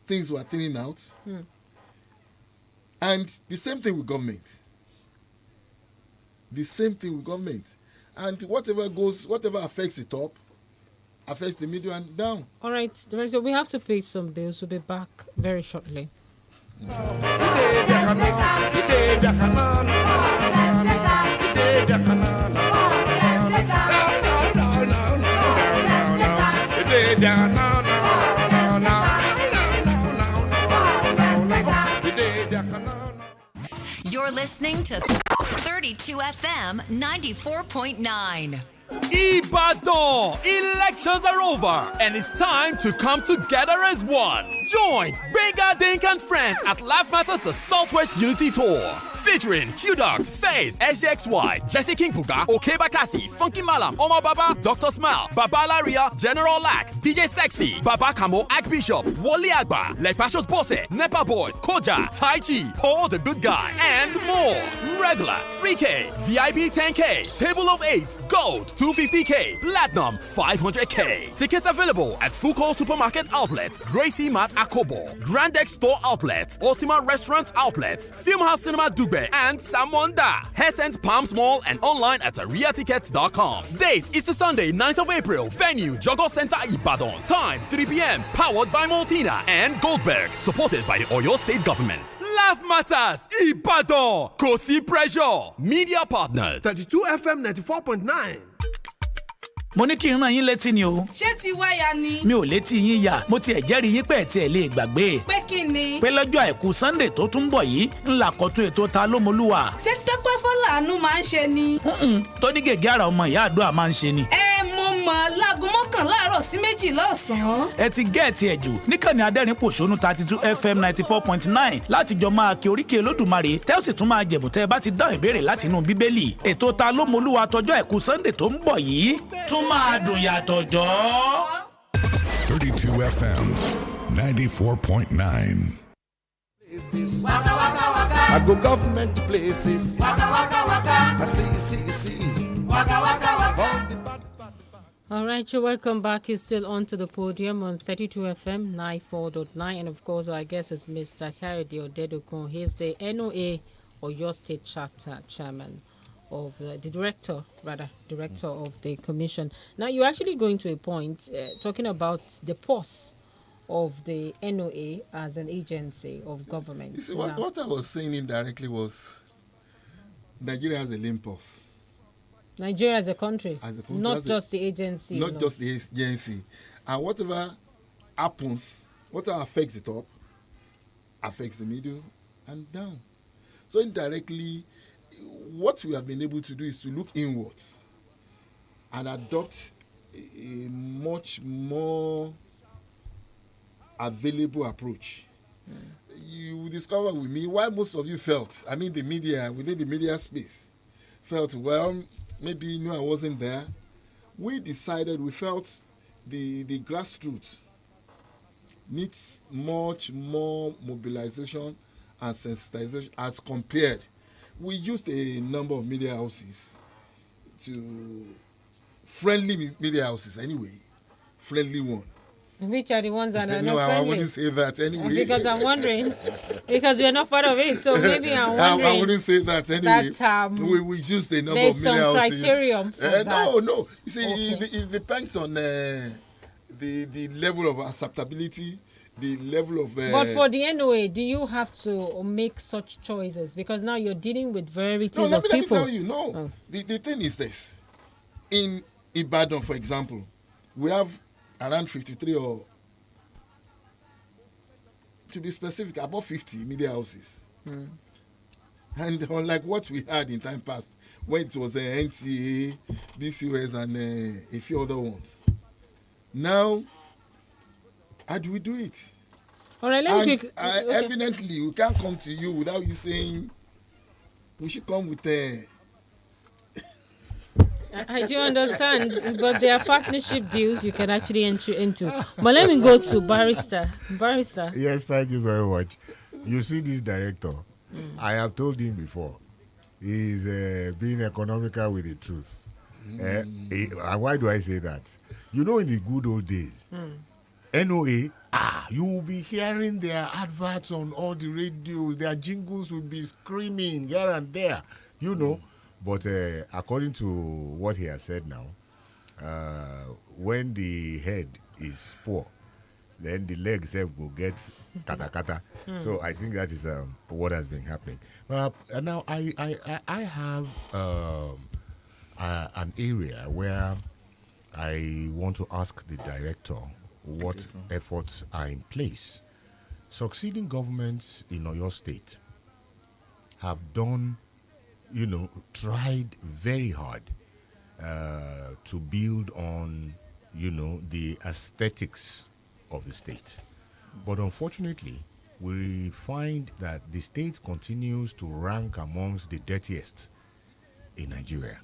Speaker 4: things were thinning out. And the same thing with government. And whatever affects the top, affects the middle and down.
Speaker 1: All right, Director, we have to pay some bills. We'll be back very shortly.
Speaker 5: You're listening to 32 FM 94.9.
Speaker 8: Ibadan! Elections are over and it's time to come together as one. Join Benga Dink and Friends at Life Matters the Southwest Unity Tour. Featuring Q-Dot, FaZe, SGXY, Jesse King Puga, Oke Bakassi, Funky Malam, Omar Baba, Dr. Smile, Baba Laria, General Lack, DJ Sexy, Baba Kamo, Archbishop, Wally Agba, Lepashos Bose, Nepa Boys, Koja, Tai Chi, Paul the Good Guy, and more. Regular 3K, VIP 10K, Table of 8, Gold 250K, Platinum 500K. Tickets available at Fuko Supermarket Outlet, Gracie Mart Akobo, Grand X Store Outlet, Ultima Restaurant Outlet, Filmhouse Cinema Dugbe, and Samonda. Hescent Palms Mall and online at ariatickets.com. Date is the Sunday, 9th of April. Venue, Jogos Center Ibadan. Time, 3 p.m. Powered by Maltina and Goldberg. Supported by the Oyo State Government. Laugh Matters, Ibadan. Kosi Pressure. Media partners.
Speaker 22: 32 FM 94.9.
Speaker 6: mo ní kí n rán yín létí ni o.
Speaker 7: ṣé ti wáyà ni.
Speaker 6: mi ò létí yín yà mo tiẹ̀ jẹ́rìí yín pé tiẹ̀ lè gbàgbé.
Speaker 7: pé kí ni.
Speaker 6: pé lọ́jọ́ àìkú Sunday tó tún bọ̀ yìí ńlá kọ́tún ètò ta lómolúwa.
Speaker 7: ṣé tọ́pẹ́ fọ́làánú máa ń ṣe ni.
Speaker 6: tó ní gègé àrà ọmọ ìyá àdúrà máa ń ṣe ni.
Speaker 7: mo mọ̀ láago 11 àárọ̀ sí 2 lọ́sàn-án.
Speaker 6: ẹ ti gẹ́ẹ̀tì ẹ̀ jù níkànnì adẹ́rìn-pòṣónú 32 FM 94.9 láti jọ máa kí oríkì Olódùmarè tẹ́ ó sì tún máa jẹ̀bù tẹ́ ẹ bá ti dáhùn ìbéèrè láti inú Bíbélì. ètò ta lómolúwa tọjọ́ àìkú Sunday tó ń bọ̀ yìí tún máa dùn yàtọ̀ jọ.
Speaker 13: 32 FM 94.9.
Speaker 22: Waka waka waka. I go government places. Waka waka waka. I see. Waka waka waka.
Speaker 1: All right, you're welcome back. You're still on to the podium on 32 FM 94.9. And of course, I guess it's Mr. Kayode Odedokun. He's the NOA or your state chapter chairman of the director of the commission. Now, you're actually going to a point talking about the purse of the NOA as an agency of government.
Speaker 4: You see, what I was saying indirectly was Nigeria has a lean purse.
Speaker 1: Nigeria as a country, not just the agency.
Speaker 4: Not just the agency. And whatever happens, whatever affects the top, affects the middle and down. So indirectly, what we have been able to do is to look inwards and adopt a much more available approach You will discover with me why most of you felt, I mean the media, within the media space, felt, well, maybe you knew I wasn't there. We felt the grassroots needs much more mobilization and sensitization as compared. We used a number of media houses to friendly media houses anyway, friendly one.
Speaker 1: Which are the ones that are
Speaker 4: no,
Speaker 1: not friendly?
Speaker 4: I wouldn't say that anyway.
Speaker 1: Because I'm wondering, because we're not part of it, so maybe I'm wondering.
Speaker 4: I wouldn't say that anyway.
Speaker 1: That,
Speaker 4: we used a number of media houses.
Speaker 1: There's some criterion for that.
Speaker 4: No. You see, it depends on the level of acceptability, the level of...
Speaker 1: But for the NOA, do you have to make such choices? Because now you're dealing with varieties of people.
Speaker 4: Let me tell you, no. The thing is this. In Ibadan, for example, we have around 53 or, to be specific, about 50 media houses. And unlike what we had in time past, when it was NTA, BCOS, and a few other ones. Now, how do we do it?
Speaker 1: All right, let me pick.
Speaker 4: Evidently, we can't come to you without you saying we should come with
Speaker 1: I do understand, but there are partnership deals you can actually enter into. But let me go to Barrister. Barrister.
Speaker 11: Yes, thank you very much. You see this director, I have told him before, he's being economical with the truth. And why do I say that? You know, in the good old days, NOA, you will be hearing their adverts on all the radios, their jingles will be screaming here and there, you know. But according to what he has said now, when the head is poor, then the legs will get kata. So I think that is what has been happening. Now I have an area where I want to ask the director what efforts are in place. Succeeding governments in Oyo State have done, tried very hard to build on, the aesthetics of the state. But unfortunately, we find that the state continues to rank amongst the dirtiest in Nigeria.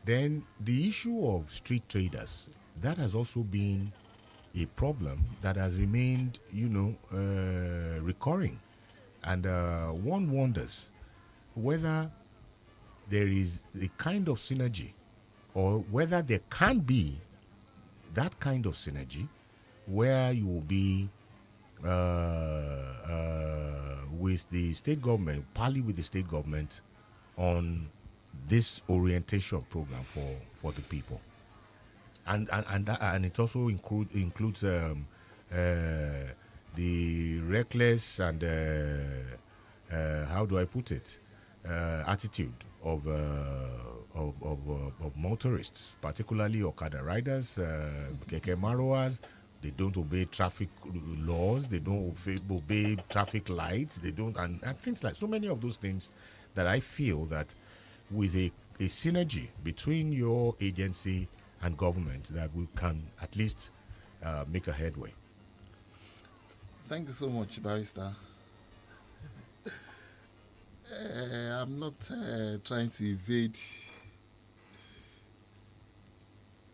Speaker 11: Then the issue of street traders, that has also been a problem that has remained, recurring. And one wonders whether there is a kind of synergy, or whether there can be that kind of synergy where you will be with the state government, partly with the state government, on this orientation program for the people, and it also includes the reckless and how do I put it, attitude of motorists, particularly Okada riders, keke marowers. They don't obey traffic laws. They don't obey traffic lights. They don't, and things like so many of those things that I feel that with a synergy between your agency and government, that we can at least make a headway.
Speaker 4: Thank you so much, Barrister. I'm not trying to evade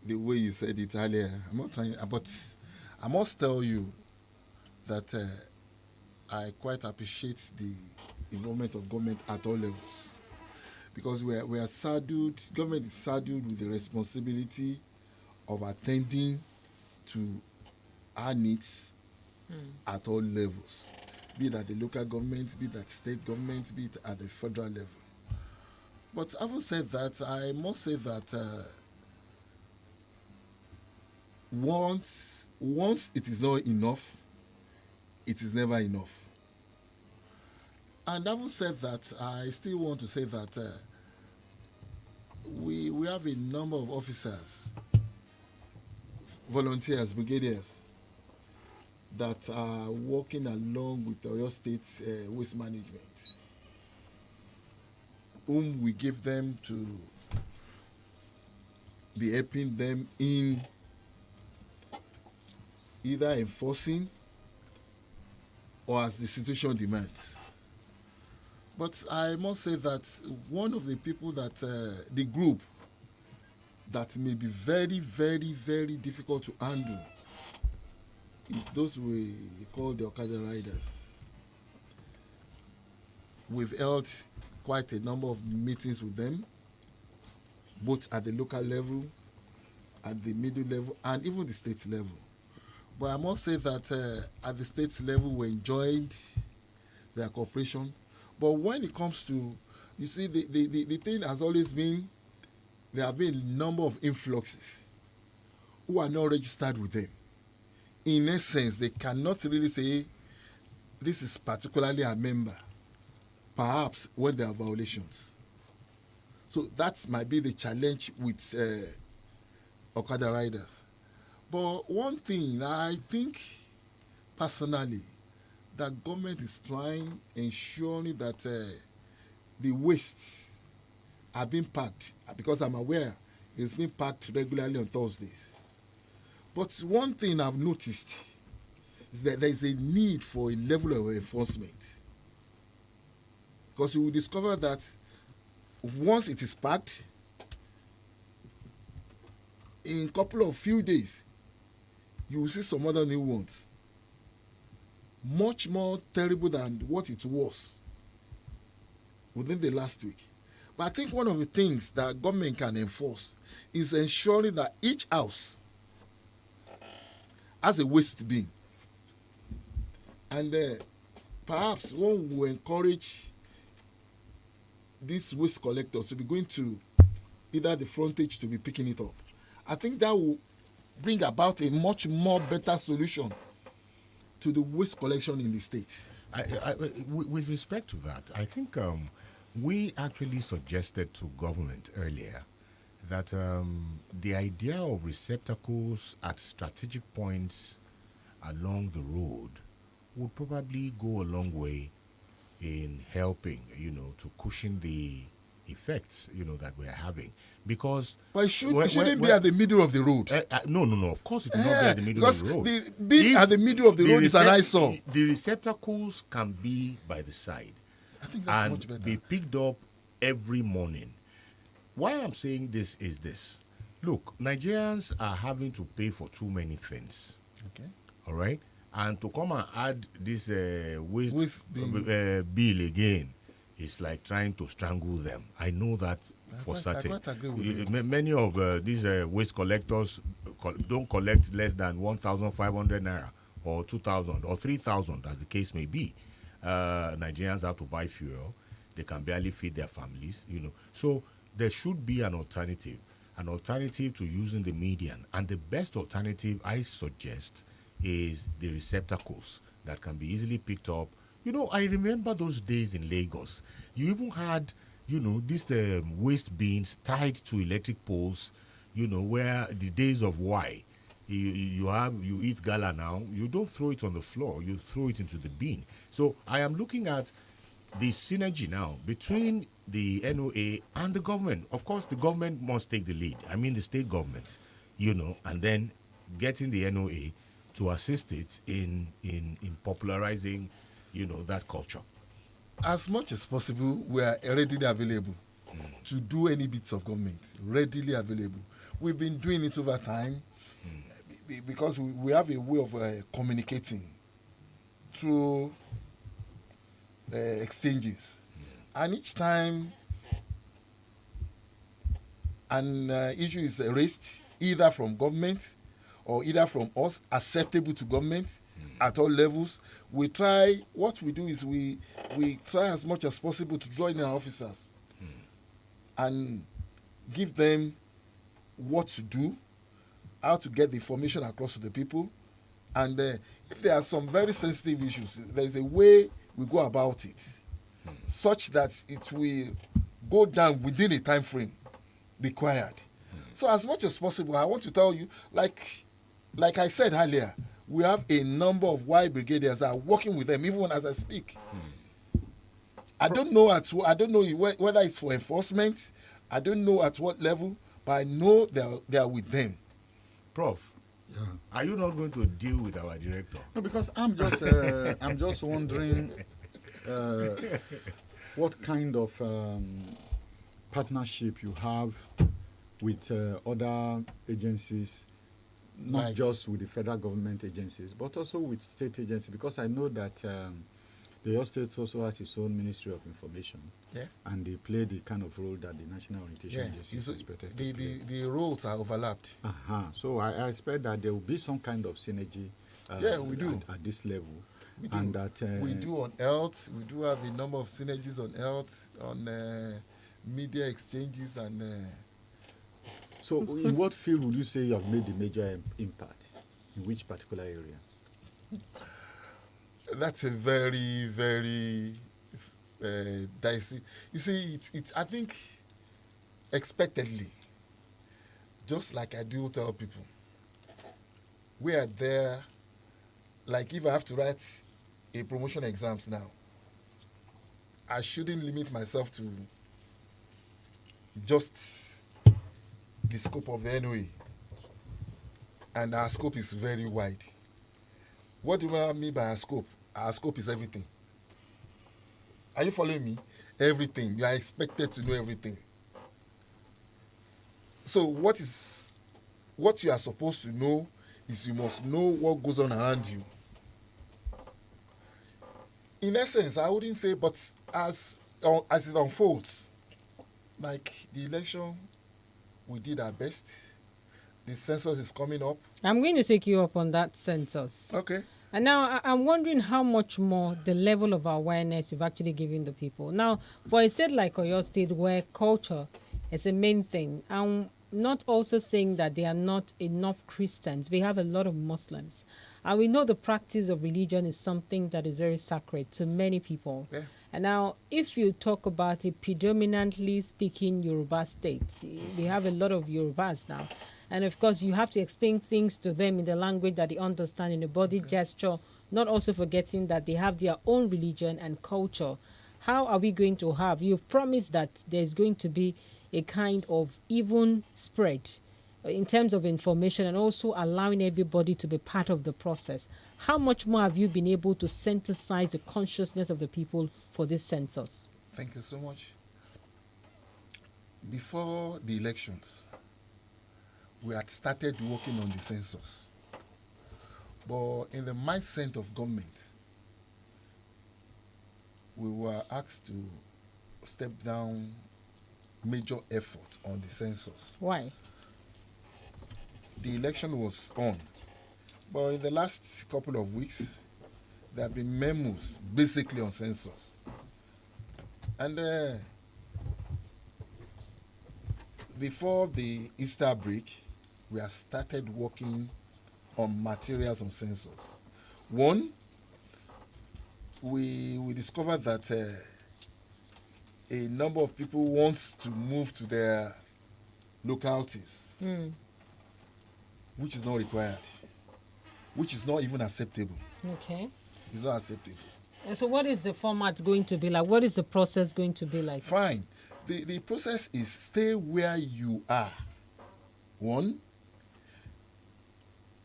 Speaker 4: the way you said it earlier. I'm not trying, but I must tell you that I quite appreciate the involvement of government at all levels, because we are saddled. Government is saddled with the responsibility of attending to our needs at all levels, be it at the local government, be it at state government, be it at the federal level. But having said that, I must say that once it is not enough, it is never enough. And having said that, I still want to say that we have a number of officers, volunteers, brigadiers, that are working along with Oyo State waste management, whom we give them to be helping them in either enforcing or as the situation demands. But I must say that one of the people that, the group that may be very, very, very difficult to handle is those we call the Okada riders. We've held quite a number of meetings with them, both at the local level, at the middle level, and even the state level. But I must say that at the state level, we enjoyed their cooperation. But when it comes to, you see, the thing has always been, there have been a number of influxes who are not registered with them. In essence, they cannot really say, this is particularly a member, perhaps when there are violations. So that might be the challenge with Okada riders. But one thing I think personally that government is trying, ensuring that the wastes are being packed, because I'm aware it's being packed regularly on Thursdays. But one thing I've noticed is that there is a need for a level of enforcement. Because you will discover that once it is packed, in a couple of few days, you will see some other new ones. Much more terrible than what it was within the last week. But I think one of the things that government can enforce is ensuring that each house has a waste bin. And perhaps one will encourage these waste collectors to be going to either the frontage to be picking it up. I think that will bring about a much more better solution to the waste collection in the state.
Speaker 11: With respect to that, I think we actually suggested to government earlier that the idea of receptacles at strategic points along the road would probably go a long way in helping, to cushion the effects, that we're having. Because
Speaker 4: but it shouldn't be at the middle of the road.
Speaker 11: No. Of course, it will not be at the middle of the road.
Speaker 4: Because the bin at the middle of the road is an eyesore.
Speaker 11: The receptacles can be by the side.
Speaker 4: I think that's much better.
Speaker 11: And be picked up every morning. Why I'm saying this is this. Look, Nigerians are having to pay for too many things.
Speaker 4: Okay.
Speaker 11: All right? And to come and add this waste bill again is like trying to strangle them. I know that for certain.
Speaker 4: I quite agree with you.
Speaker 11: Many of these waste collectors don't collect less than 1,500 naira or 2,000 or 3,000, as the case may be. Nigerians have to buy fuel. They can barely feed their families, So there should be an alternative to using the median. And the best alternative, I suggest, is the receptacles that can be easily picked up. I remember those days in Lagos. You even had, these waste bins tied to electric poles, where the days of why. You eat gala now, you don't throw it on the floor, you throw it into the bin. So I am looking at the synergy now between the NOA and the government. Of course, the government must take the lead. I mean the state government, and then getting the NOA to assist it in popularizing, that culture.
Speaker 4: As much as possible, we are readily available to do any bits of government, readily available. We've been doing it over time because we have a way of communicating through exchanges. And each time an issue is raised, either from government or either from us, acceptable to government at all levels, what we do is we try as much as possible to join our officers and give them what to do, how to get the information across to the people. And if there are some very sensitive issues, there's a way we go about it such that it will go down within a time frame required. So as much as possible, I want to tell you, like I said earlier, we have a number of Y brigadiers that are working with them, even as I speak. I don't know whether it's for enforcement. I don't know at what level, but I know they are with them.
Speaker 11: Prof, Yeah. Are you not going to deal with our director?
Speaker 3: No, because I'm just wondering what kind of partnership you have with other agencies, not just with the federal government agencies, but also with state agencies, because I know that the Oyo State also has its own Ministry of Information, and they play the kind of role that the National Orientation Agency is expected to play.
Speaker 4: The roles are overlapped.
Speaker 3: So I expect that there will be some kind of synergy
Speaker 4: we do.
Speaker 3: At this level.
Speaker 4: We do.
Speaker 3: And that,
Speaker 4: we do on health. We do have a number of synergies on health, on media exchanges, and.
Speaker 3: So, in what field would you say you have made the major impact? In which particular area?
Speaker 4: That's a very, very dicey. You see, I think, expectedly, just like I do tell people, we are there. Like if I have to write a promotion exams now, I shouldn't limit myself to just the scope of the NOA. And our scope is very wide. What do I mean by our scope? Our scope is everything. Are you following me? Everything. You are expected to know everything. So what you are supposed to know is you must know what goes on around you. In essence, I wouldn't say, but as it unfolds, like the election, we did our best. The census is coming up. I'm
Speaker 1: going to take you up on that census.
Speaker 4: Okay.
Speaker 1: And now I'm wondering how much more the level of awareness you've actually given the people. Now, for a state like Oyo State, where culture is a main thing, I'm not also saying that there are not enough Christians. We have a lot of Muslims. And we know the practice of religion is something that is very sacred to many people.
Speaker 4: Yeah.
Speaker 1: And now, if you talk about a predominantly speaking Yoruba state, we have a lot of Yorubas now. And of course, you have to explain things to them in the language that they understand, in a body gesture, not also forgetting that they have their own religion and culture. How are we going to have? You've promised that there's going to be a kind of even spread in terms of information and also allowing everybody to be part of the process. How much more have you been able to synthesize the consciousness of the people for this census?
Speaker 4: Thank you so much. Before the elections, we had started working on the census. But in the mindset of government, we were asked to step down major effort on the census.
Speaker 1: Why?
Speaker 4: The election was on. But in the last couple of weeks, there have been memos basically on census. And before the Easter break, we have started working on materials on census. One, we discovered that a number of people want to move to their localities, which is not required, which is not even acceptable.
Speaker 1: Okay.
Speaker 4: It's not acceptable.
Speaker 1: And so what is the format going to be like? What is the process going to be like?
Speaker 4: Fine. The process is stay where you are. One,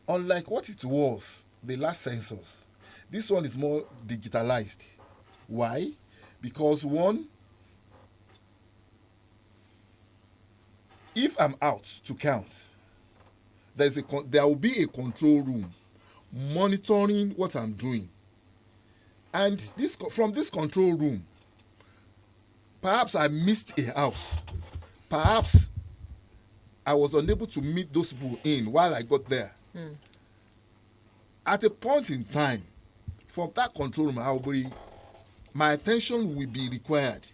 Speaker 4: unlike what it was the last census, this one is more digitalized. Why? Because one, if I'm out to count, there will be a control room monitoring what I'm doing. And from this control room, perhaps I missed a house. Perhaps I was unable to meet those people in while I got there. At a point in time, from that control room, my attention will be required.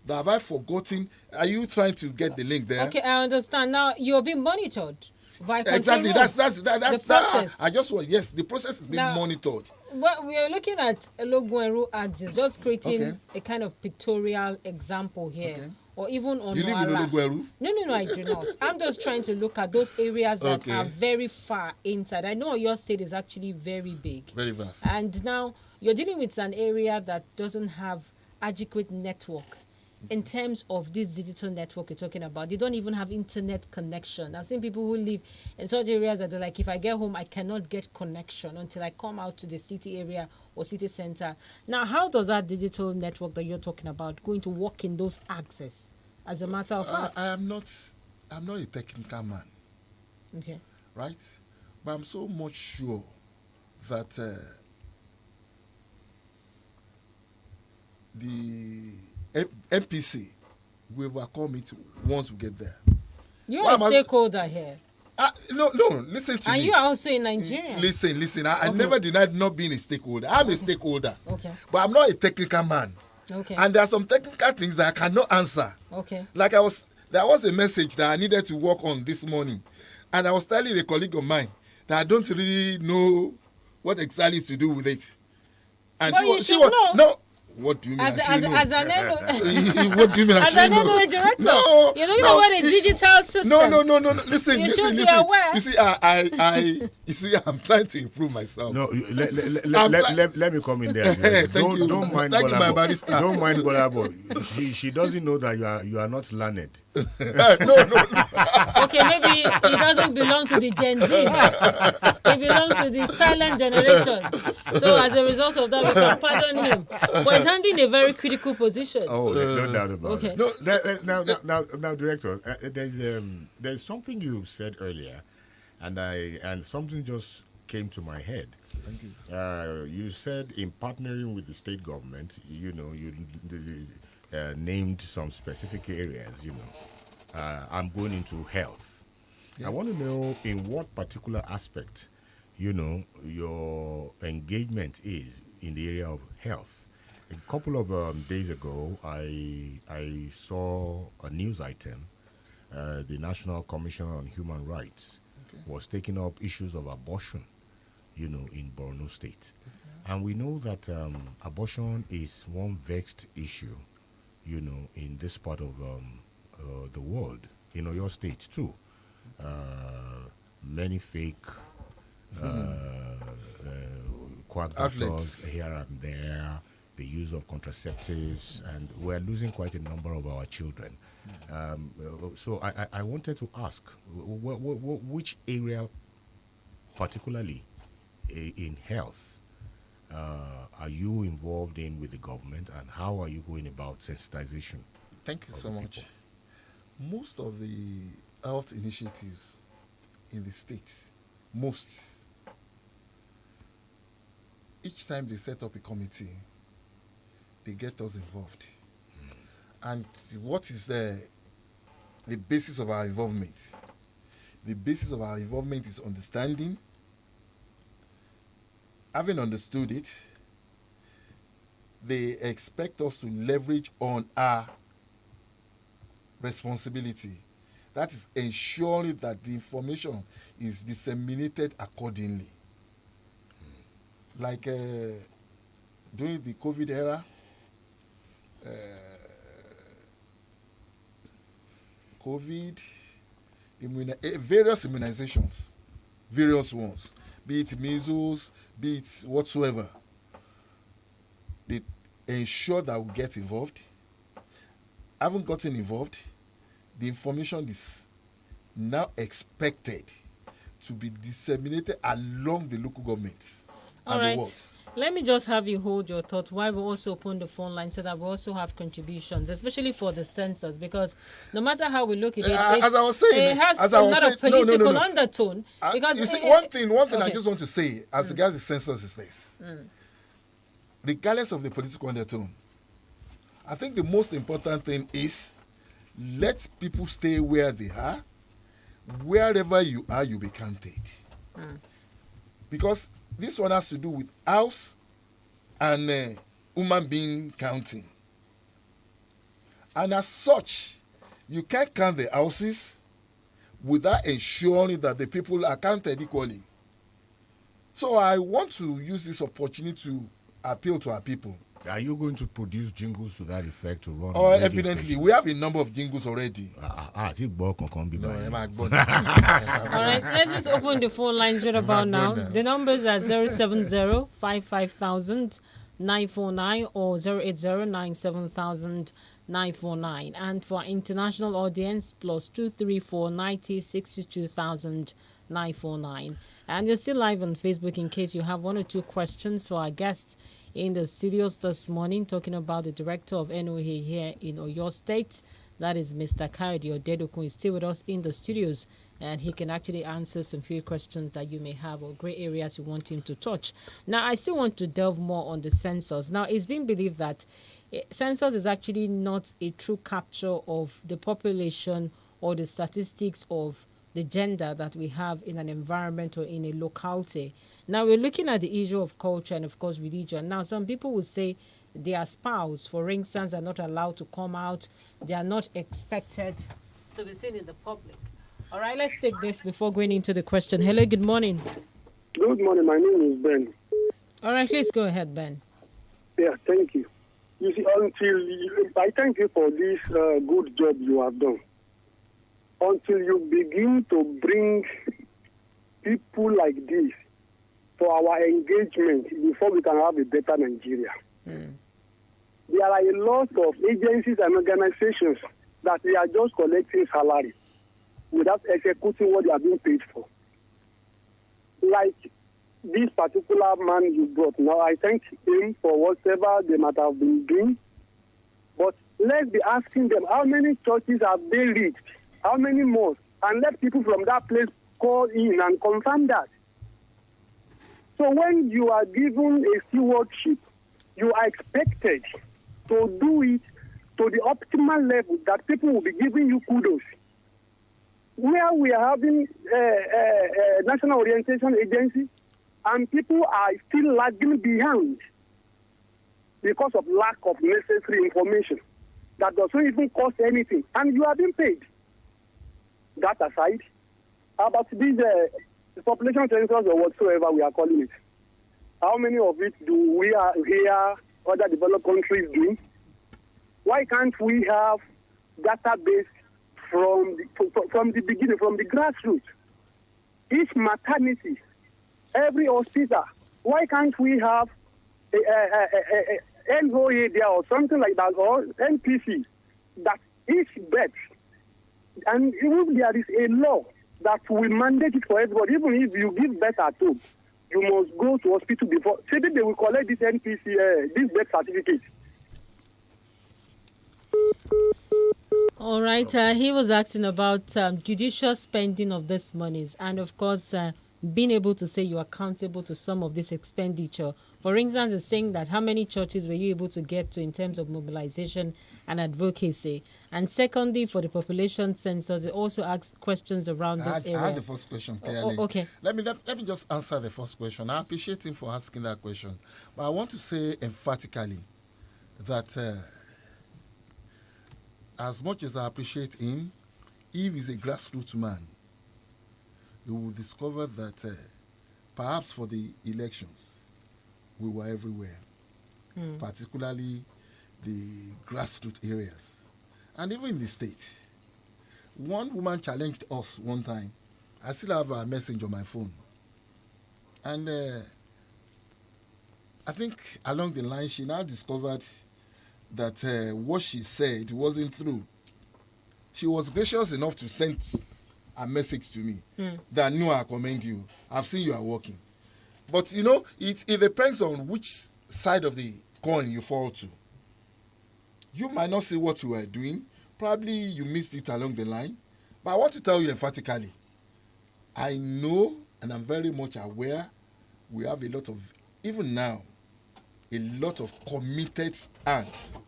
Speaker 4: That have I forgotten? Are you trying to get the link there?
Speaker 1: Okay, I understand. Now you're being monitored by control
Speaker 4: exactly.
Speaker 1: room.
Speaker 4: That's
Speaker 1: the process.
Speaker 4: I just want the process is being monitored.
Speaker 1: Well, we are looking at Elogwenru axis, just creating a kind of pictorial example here. Okay. Or even on
Speaker 4: You live in Elogwenru?
Speaker 1: No, I do not. I'm just trying to look at those areas that are very far inside. I know your state is actually very big.
Speaker 4: Very vast.
Speaker 1: And now you're dealing with an area that doesn't have adequate network in terms of this digital network you're talking about, they don't even have internet connection. I've seen people who live in such areas that they're like, if I get home, I cannot get connection until I come out to the city area or city center. Now, how does that digital network that you're talking about going to work in those access? As a matter of fact,
Speaker 4: I'm not a technical man.
Speaker 1: Okay.
Speaker 4: Right? But I'm so much sure that the MPC will overcome it once we get there.
Speaker 1: You're a stakeholder here.
Speaker 4: No, listen to me.
Speaker 1: And you are also in Nigeria.
Speaker 4: Listen. I never denied not being a stakeholder. I'm a stakeholder.
Speaker 1: Okay.
Speaker 4: But I'm not a technical man.
Speaker 1: Okay.
Speaker 4: And there are some technical things that I cannot answer.
Speaker 1: Okay.
Speaker 4: Like there was a message that I needed to work on this morning. And I was telling a colleague of mine that I don't really know what exactly to do with it. And she was no. What do you mean?
Speaker 1: As an
Speaker 4: what do you mean?
Speaker 1: As an director,
Speaker 4: no,
Speaker 1: you don't know what a digital system.
Speaker 4: No. Listen.
Speaker 1: Aware.
Speaker 4: You see, I'm trying to improve myself.
Speaker 11: No, let me come in there. Don't mind
Speaker 4: Thank you, my barrister.
Speaker 11: Don't mind Golabo. She doesn't know that you are not learned.
Speaker 4: No.
Speaker 1: Okay, maybe he doesn't belong to the Gen Z. He belongs to the silent generation. So as a result of that, we can pardon him. But he's handling a very critical position.
Speaker 11: Oh, no doubt about it.
Speaker 1: No,
Speaker 11: now, Director, there's something you said earlier, and something just came to my head.
Speaker 4: Thank you.
Speaker 11: You said in partnering with the state government, you named some specific areas. I'm going into health. Yeah. I want to know in what particular aspect, your engagement is in the area of health. A couple of days ago, I saw a news item. The National Commission on Human Rights was taking up issues of abortion, in Borno State. And we know that abortion is one vexed issue, in this part of the world, your state too. Many fake quack doctors here and there, the use of contraceptives, and we're losing quite a number of our children. So I wanted to ask, which area, particularly in health, are you involved in with the government, and how are you going about sensitization?
Speaker 4: Thank you so much. Most of the health initiatives in the states, each time they set up a committee, they get us involved. And what is the basis of our involvement? The basis of our involvement is understanding. Having understood it, they expect us to leverage on our responsibility. That is ensuring that the information is disseminated accordingly. Like during the COVID era, various immunizations, various ones, be it measles, be it whatsoever, they ensure that we get involved. Haven't gotten involved, the information is now expected to be disseminated along the local governments and the wards.
Speaker 1: Let me just have you hold your thought while we also open the phone line so that we also have contributions, especially for the census, because no matter how we look at it,
Speaker 4: as I was saying,
Speaker 1: it has a lot of political undertone. Because
Speaker 4: you see, one thing I just want to say as regards the census is this. Regardless of the political undertone, I think the most important thing is let people stay where they are. Wherever you are, you'll be counted. Because this one has to do with house and human being counting. And as such, you can't count the houses without ensuring that the people are counted equally. So I want to use this opportunity to appeal to our people.
Speaker 11: Are you going to produce jingles to that effect to run?
Speaker 4: Oh, evidently. We have a number of jingles already.
Speaker 11: I think Bob can be
Speaker 1: All right, let's just open the phone lines right about now. The numbers are 070-55,000-949 or 080-970-949. 949. And for our international audience, +234 90 62,000 949. And we're still live on Facebook in case you have one or two questions for our guests in the studios this morning, talking about the director of NOA here in Oyo State. That is Mr. Kayode Odedokun is still with us in the studios, and he can actually answer some few questions that you may have or gray areas you want him to touch. Now, I still want to delve more on the census. Now, it's been believed that census is actually not a true capture of the population or the statistics of the gender that we have in an environment or in a locality. Now, we're looking at the issue of culture and, of course, religion. Now, some people will say their spouse, for instance, are not allowed to come out. They are not expected to be seen in the public. All right, let's take this before going into the question. Hello, good morning.
Speaker 20: Good morning. My name is Ben.
Speaker 1: All right, please go ahead, Ben.
Speaker 20: Yeah, thank you. You see, I thank you for this good job you have done. Until you begin to bring people like this for our engagement before we can have a better Nigeria. There are a lot of agencies and organizations that they are just collecting salary without executing what they are being paid for. Like this particular man you brought now, I thank him for whatever they might have been doing. But let's be asking them, how many churches have they reached? How many more? And let people from that place call in and confirm that. So when you are given a stewardship, you are expected to do it to the optimal level that people will be giving you kudos. Where we are having a national orientation agency and people are still lagging behind because of lack of necessary information that doesn't even cost anything, and you are being paid. That aside, about this population census or whatsoever we are calling it, how many of it do we hear other developed countries doing? Why can't we have database from the beginning, from the grassroots? Each maternity, every hospital, why can't we have a NOA there or something like that, or NPC, that each birth, and even there is a law that will mandate it for everybody, even if you give birth at home, you must go to hospital before. Say that they will collect this NPC, this birth certificate.
Speaker 1: All right. He was asking about judicious spending of these monies, and of course, being able to say you're accountable to some of this expenditure. For instance, it's saying that how many churches were you able to get to in terms of mobilization and advocacy? And secondly, for the population census, it also asks questions around this area.
Speaker 4: I had the first question clearly.
Speaker 1: Okay.
Speaker 4: Let me just answer the first question. I appreciate him for asking that question. But I want to say emphatically that as much as I appreciate him, if he's a grassroots man, you will discover that perhaps for the elections, we were everywhere, particularly the grassroots areas. And even in the state, one woman challenged us one time. I still have a message on my phone. And I think along the line, she now discovered that what she said wasn't true. She was gracious enough to send a message to me that, no, I commend you. I've seen you are working. But, you know, it depends on which side of the coin you fall to. You might not see what you are doing. Probably you missed it along the line. But I want to tell you emphatically, I know and I'm very much aware we have a lot of, even now, a lot of committed ants,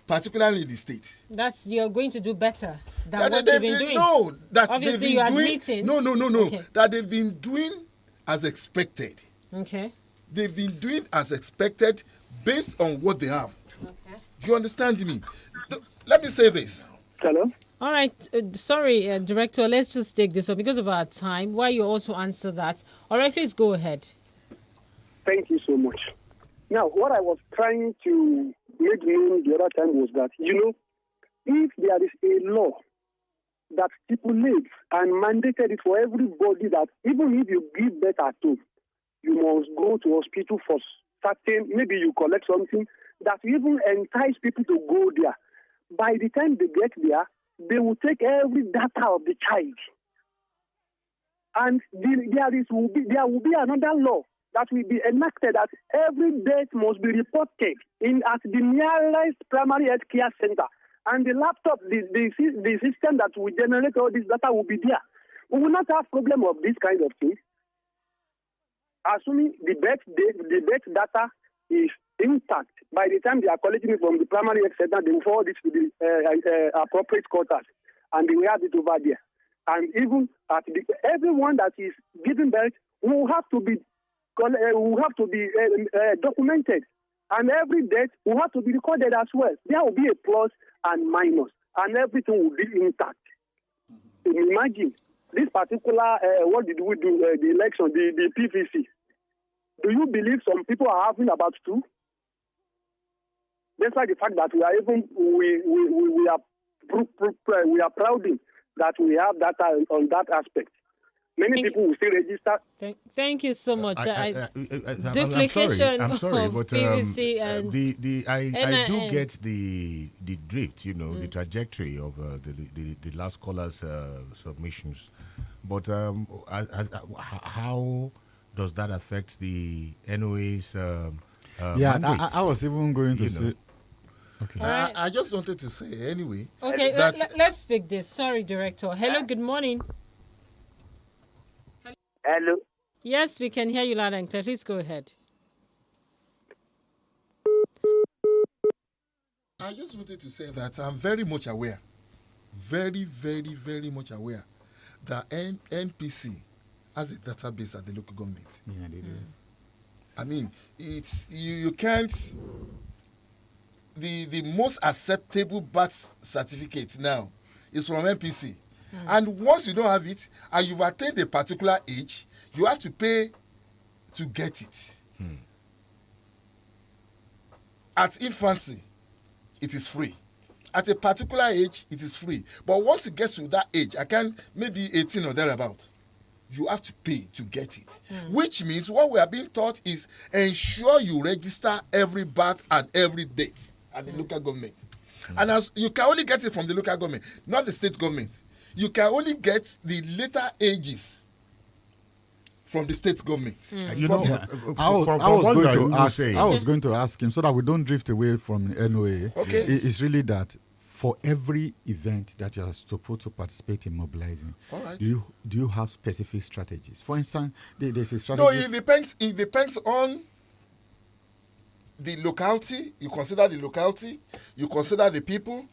Speaker 4: particularly in the state.
Speaker 1: That's, you're going to do better than what you've been doing.
Speaker 4: No, that
Speaker 1: obviously
Speaker 4: they've been doing.
Speaker 1: admitting.
Speaker 4: No.
Speaker 1: Okay.
Speaker 4: That they've been doing as expected.
Speaker 1: Okay.
Speaker 4: They've been doing as expected based on what they have.
Speaker 1: Okay.
Speaker 4: You understand me? Let me say this.
Speaker 20: Hello?
Speaker 1: All right. Sorry, Director. Let's just take this up because of our time. Why you also answer that? All right, please go ahead.
Speaker 20: Thank you so much. Now, what I was trying to make known the other time was that, you know, if there is a law that stipulates and mandated it for everybody that even if you give birth at home, you must go to hospital for certain, maybe you collect something that even entice people to go there. By the time they get there, they will take every data of the child. And there will be another law that will be enacted that every death must be reported at the nearest primary health care center. And the laptop, the system that will generate all this data will be there. We will not have problem of this kind of thing. Assuming the death data is intact, by the time they are collecting it from the primary health center, they will forward it to the appropriate quarters, and they will have it over there. And even everyone that is giving birth will have to be documented, and every death will have to be recorded as well. There will be a plus and minus, and everything will be intact. Imagine this particular, what did we do, the election, the PVC. Do you believe some people are having about 2? Despite the fact that we are proud that we have data on that aspect. Many people will still register.
Speaker 1: Thank you so much.
Speaker 11: Duplication. I'm sorry, but
Speaker 1: PVC and
Speaker 11: I do get the drift, the trajectory of the last caller's submissions. But how does that affect the NOA's mandate?
Speaker 17: I was even going to say.
Speaker 4: Okay. I just wanted to say anyway.
Speaker 1: Okay, let's speak this. Sorry, Director. Hello, good morning.
Speaker 10: Hello.
Speaker 1: Yes, we can hear you loud and clear. Please go ahead.
Speaker 4: I just wanted to say that I'm very much aware, very, very, very much aware that NPC has a database at the local government.
Speaker 17: Yeah, they do.
Speaker 4: I mean, it's you can't. The most acceptable birth certificate now is from NPC. And once you don't have it and you've attained a particular age, you have to pay to get it. At infancy, it is free. At a particular age, it is free. But once it gets to that age, maybe 18 or thereabout, you have to pay to get it. Which means what we are being taught is ensure you register every birth and every date at the local government. And as you can only get it from the local government, not the state government. You can only get the later ages from the state government.
Speaker 17: I was going to ask him so that we don't drift away from NOA.
Speaker 4: Okay.
Speaker 17: It's really that for every event that you are supposed to participate in mobilizing,
Speaker 4: all right,
Speaker 17: do you have specific strategies? For instance, there's a strategy.
Speaker 4: No, it depends on the locality. You consider the locality. You consider the people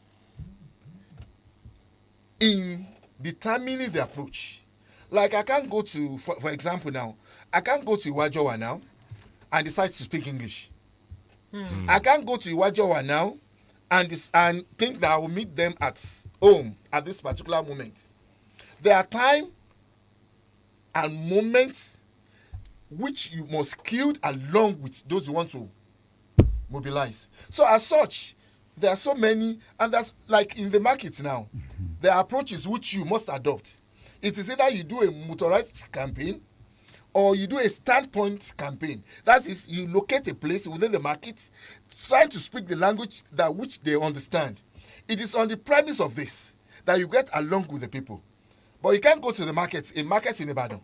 Speaker 4: in determining the approach. Like I can't go to, for example now, I can't go to Iwajowa now and decide to speak English. I can't go to Iwajowa now and think that I will meet them at home at this particular moment. There are time and moments which you must kill along with those you want to mobilize. So as such, there are so many, and that's like in the market now. There are approaches which you must adopt. It is either you do a motorized campaign or you do a standpoint campaign. That is, you locate a place within the market, trying to speak the language that which they understand. It is on the premise of this that you get along with the people. But you can't go to the market in Ibadan.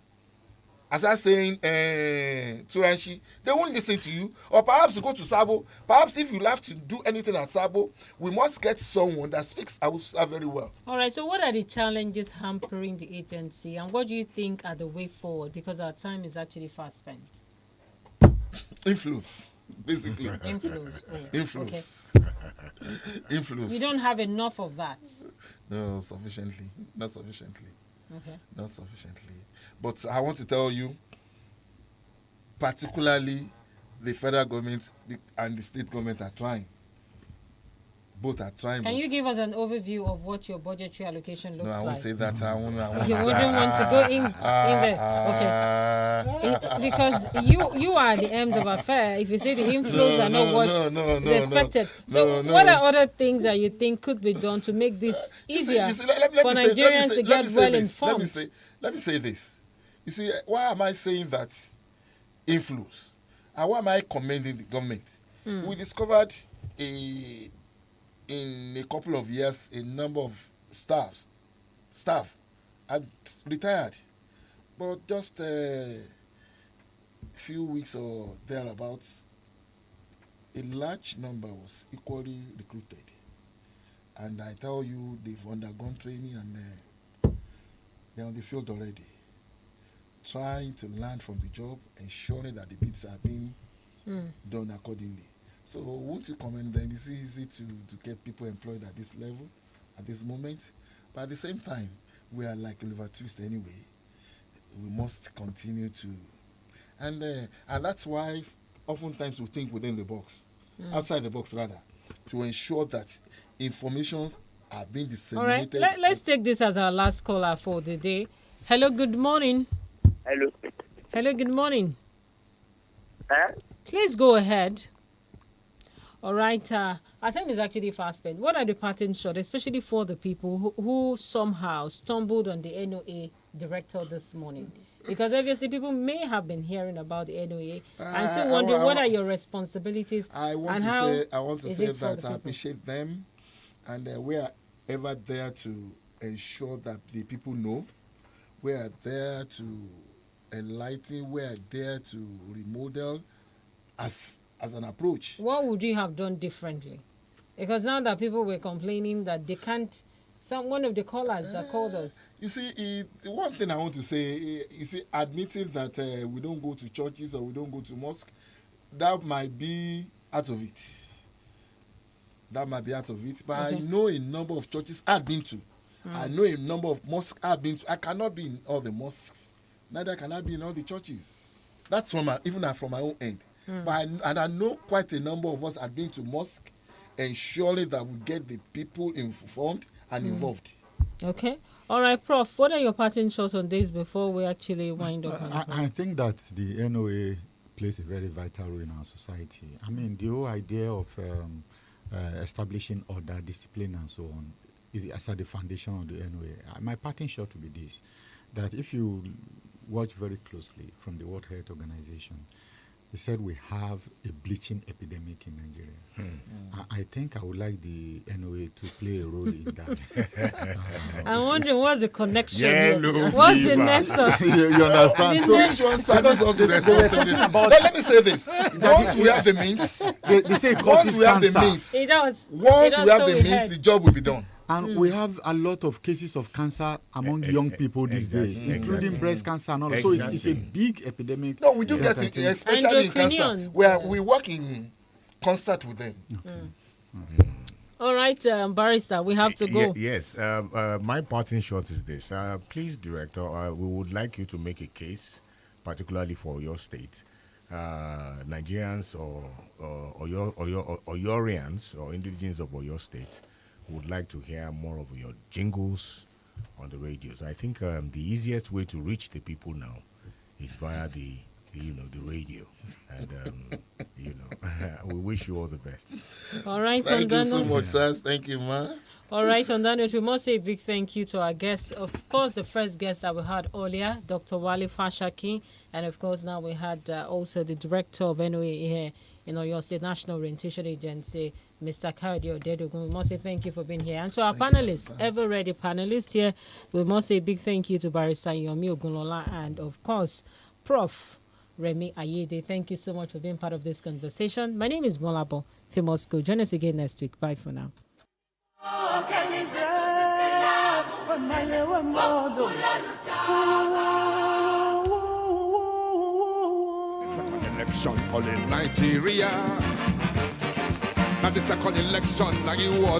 Speaker 4: As I'm saying, Turanshi, they won't listen to you. Or perhaps you go to Sabo. Perhaps if you have to do anything at Sabo, we must get someone that speaks Hausa very well.
Speaker 1: All right, so what are the challenges hampering the agency? And what do you think are the way forward? Because our time is actually fast spent.
Speaker 4: Influence, basically.
Speaker 1: Influence. Oh,
Speaker 4: influence. Okay. Influence.
Speaker 1: We don't have enough of that.
Speaker 4: No, sufficiently. Not sufficiently.
Speaker 1: Okay.
Speaker 4: Not sufficiently. But I want to tell you, particularly the federal government and the state government are trying. Both are trying.
Speaker 1: Can you give us an overview of what your budgetary allocation looks like?
Speaker 4: No, I won't say that. I won't
Speaker 1: you wouldn't want to go in there. Okay. Because you are the ends of affair. If you say the inflows are not what is expected. So what are other things that you think could be done to make this easier for Nigerians to get well informed?
Speaker 4: Let me say this. You see, why am I saying that inflows? And why am I commending the government? We discovered in a couple of years a number of staff had retired. But just a few weeks or thereabouts, a large number was equally recruited. And I tell you, they've undergone training and they're on the field already, trying to learn from the job, ensuring that the bits are being done accordingly. So won't you commend them? It's easy to get people employed at this level, at this moment. But at the same time, we are like Oliver Twist anyway. We must continue to. And that's why oftentimes we think within the box, outside the box rather, to ensure that information are being disseminated.
Speaker 1: All right, let's take this as our last caller for the day. Hello, good morning.
Speaker 10: Hello.
Speaker 1: Hello, good morning. Please go ahead. All right, our time is actually fast spent. What are the parting shots, especially for the people who somehow stumbled on the NOA director this morning? Because obviously people may have been hearing about the NOA and still wondering what are your responsibilities.
Speaker 4: I want to say that I appreciate them, and we are ever there to ensure that the people know. We are there to enlighten. We are there to remodel as an approach.
Speaker 1: What would you have done differently? Because now that people were complaining that they can't, one of the callers that called us.
Speaker 4: You see, the one thing I want to say, admitting that we don't go to churches or we don't go to mosque, that might be out of it. But I know a number of churches I've been to. I know a number of mosques I've been to. I cannot be in all the mosques. Neither can I be in all the churches. That's from my own end. But I know quite a number of us have been to mosque, ensuring that we get the people informed and involved.
Speaker 1: Okay. All right, Prof, what are your parting shots on this before we actually wind up?
Speaker 17: I think that the NOA plays a very vital role in our society. I mean, the whole idea of establishing order, discipline, and so on is at the foundation of the NOA. My parting shot will be this, that if you watch very closely from the World Health Organization, they said we have a bleaching epidemic in Nigeria. I think I would like the NOA to play a role in that.
Speaker 1: I'm wondering what's the connection here?
Speaker 11: Yellow
Speaker 1: What's
Speaker 11: fever.
Speaker 1: the nexus?
Speaker 17: you understand?
Speaker 4: Let me say this. Once we have the means,
Speaker 17: they say it causes cancer.
Speaker 1: It does.
Speaker 4: Once we have the means, the job will be done.
Speaker 17: And we have a lot of cases of cancer among young people these days, including breast cancer and all. So it's a big epidemic.
Speaker 4: No, we do get it, especially in cancer, where we work in concert with them.
Speaker 1: All right, Barrister, we have to go.
Speaker 11: Yes, my parting shot is this. Please, Director, we would like you to make a case, particularly for your state. Nigerians or Oyorians or indigenous of your state would like to hear more of your jingles on the radios. I think the easiest way to reach the people now is via the radio, and we wish you all the best.
Speaker 1: All right,
Speaker 4: thank you so much, sir. Thank you, ma.
Speaker 1: All right, on that note, we must say a big thank you to our guests. Of course, the first guest that we had earlier, Dr. Wale Fashaki, and of course now we had also the director of NOA here in Oyo State National Orientation Agency, Mr. Kayode Odedogun. We must say thank you for being here. And to our panelists, ever-ready panelists here, we must say a big thank you to Barrister Yomi Ogunlola and, of course, Prof. Remi Ayede. Thank you so much for being part of this conversation. My name is GBOLABO. Famous Go. Join us again next week. Bye for now.
Speaker 21: Election all in Nigeria. And the second election like it was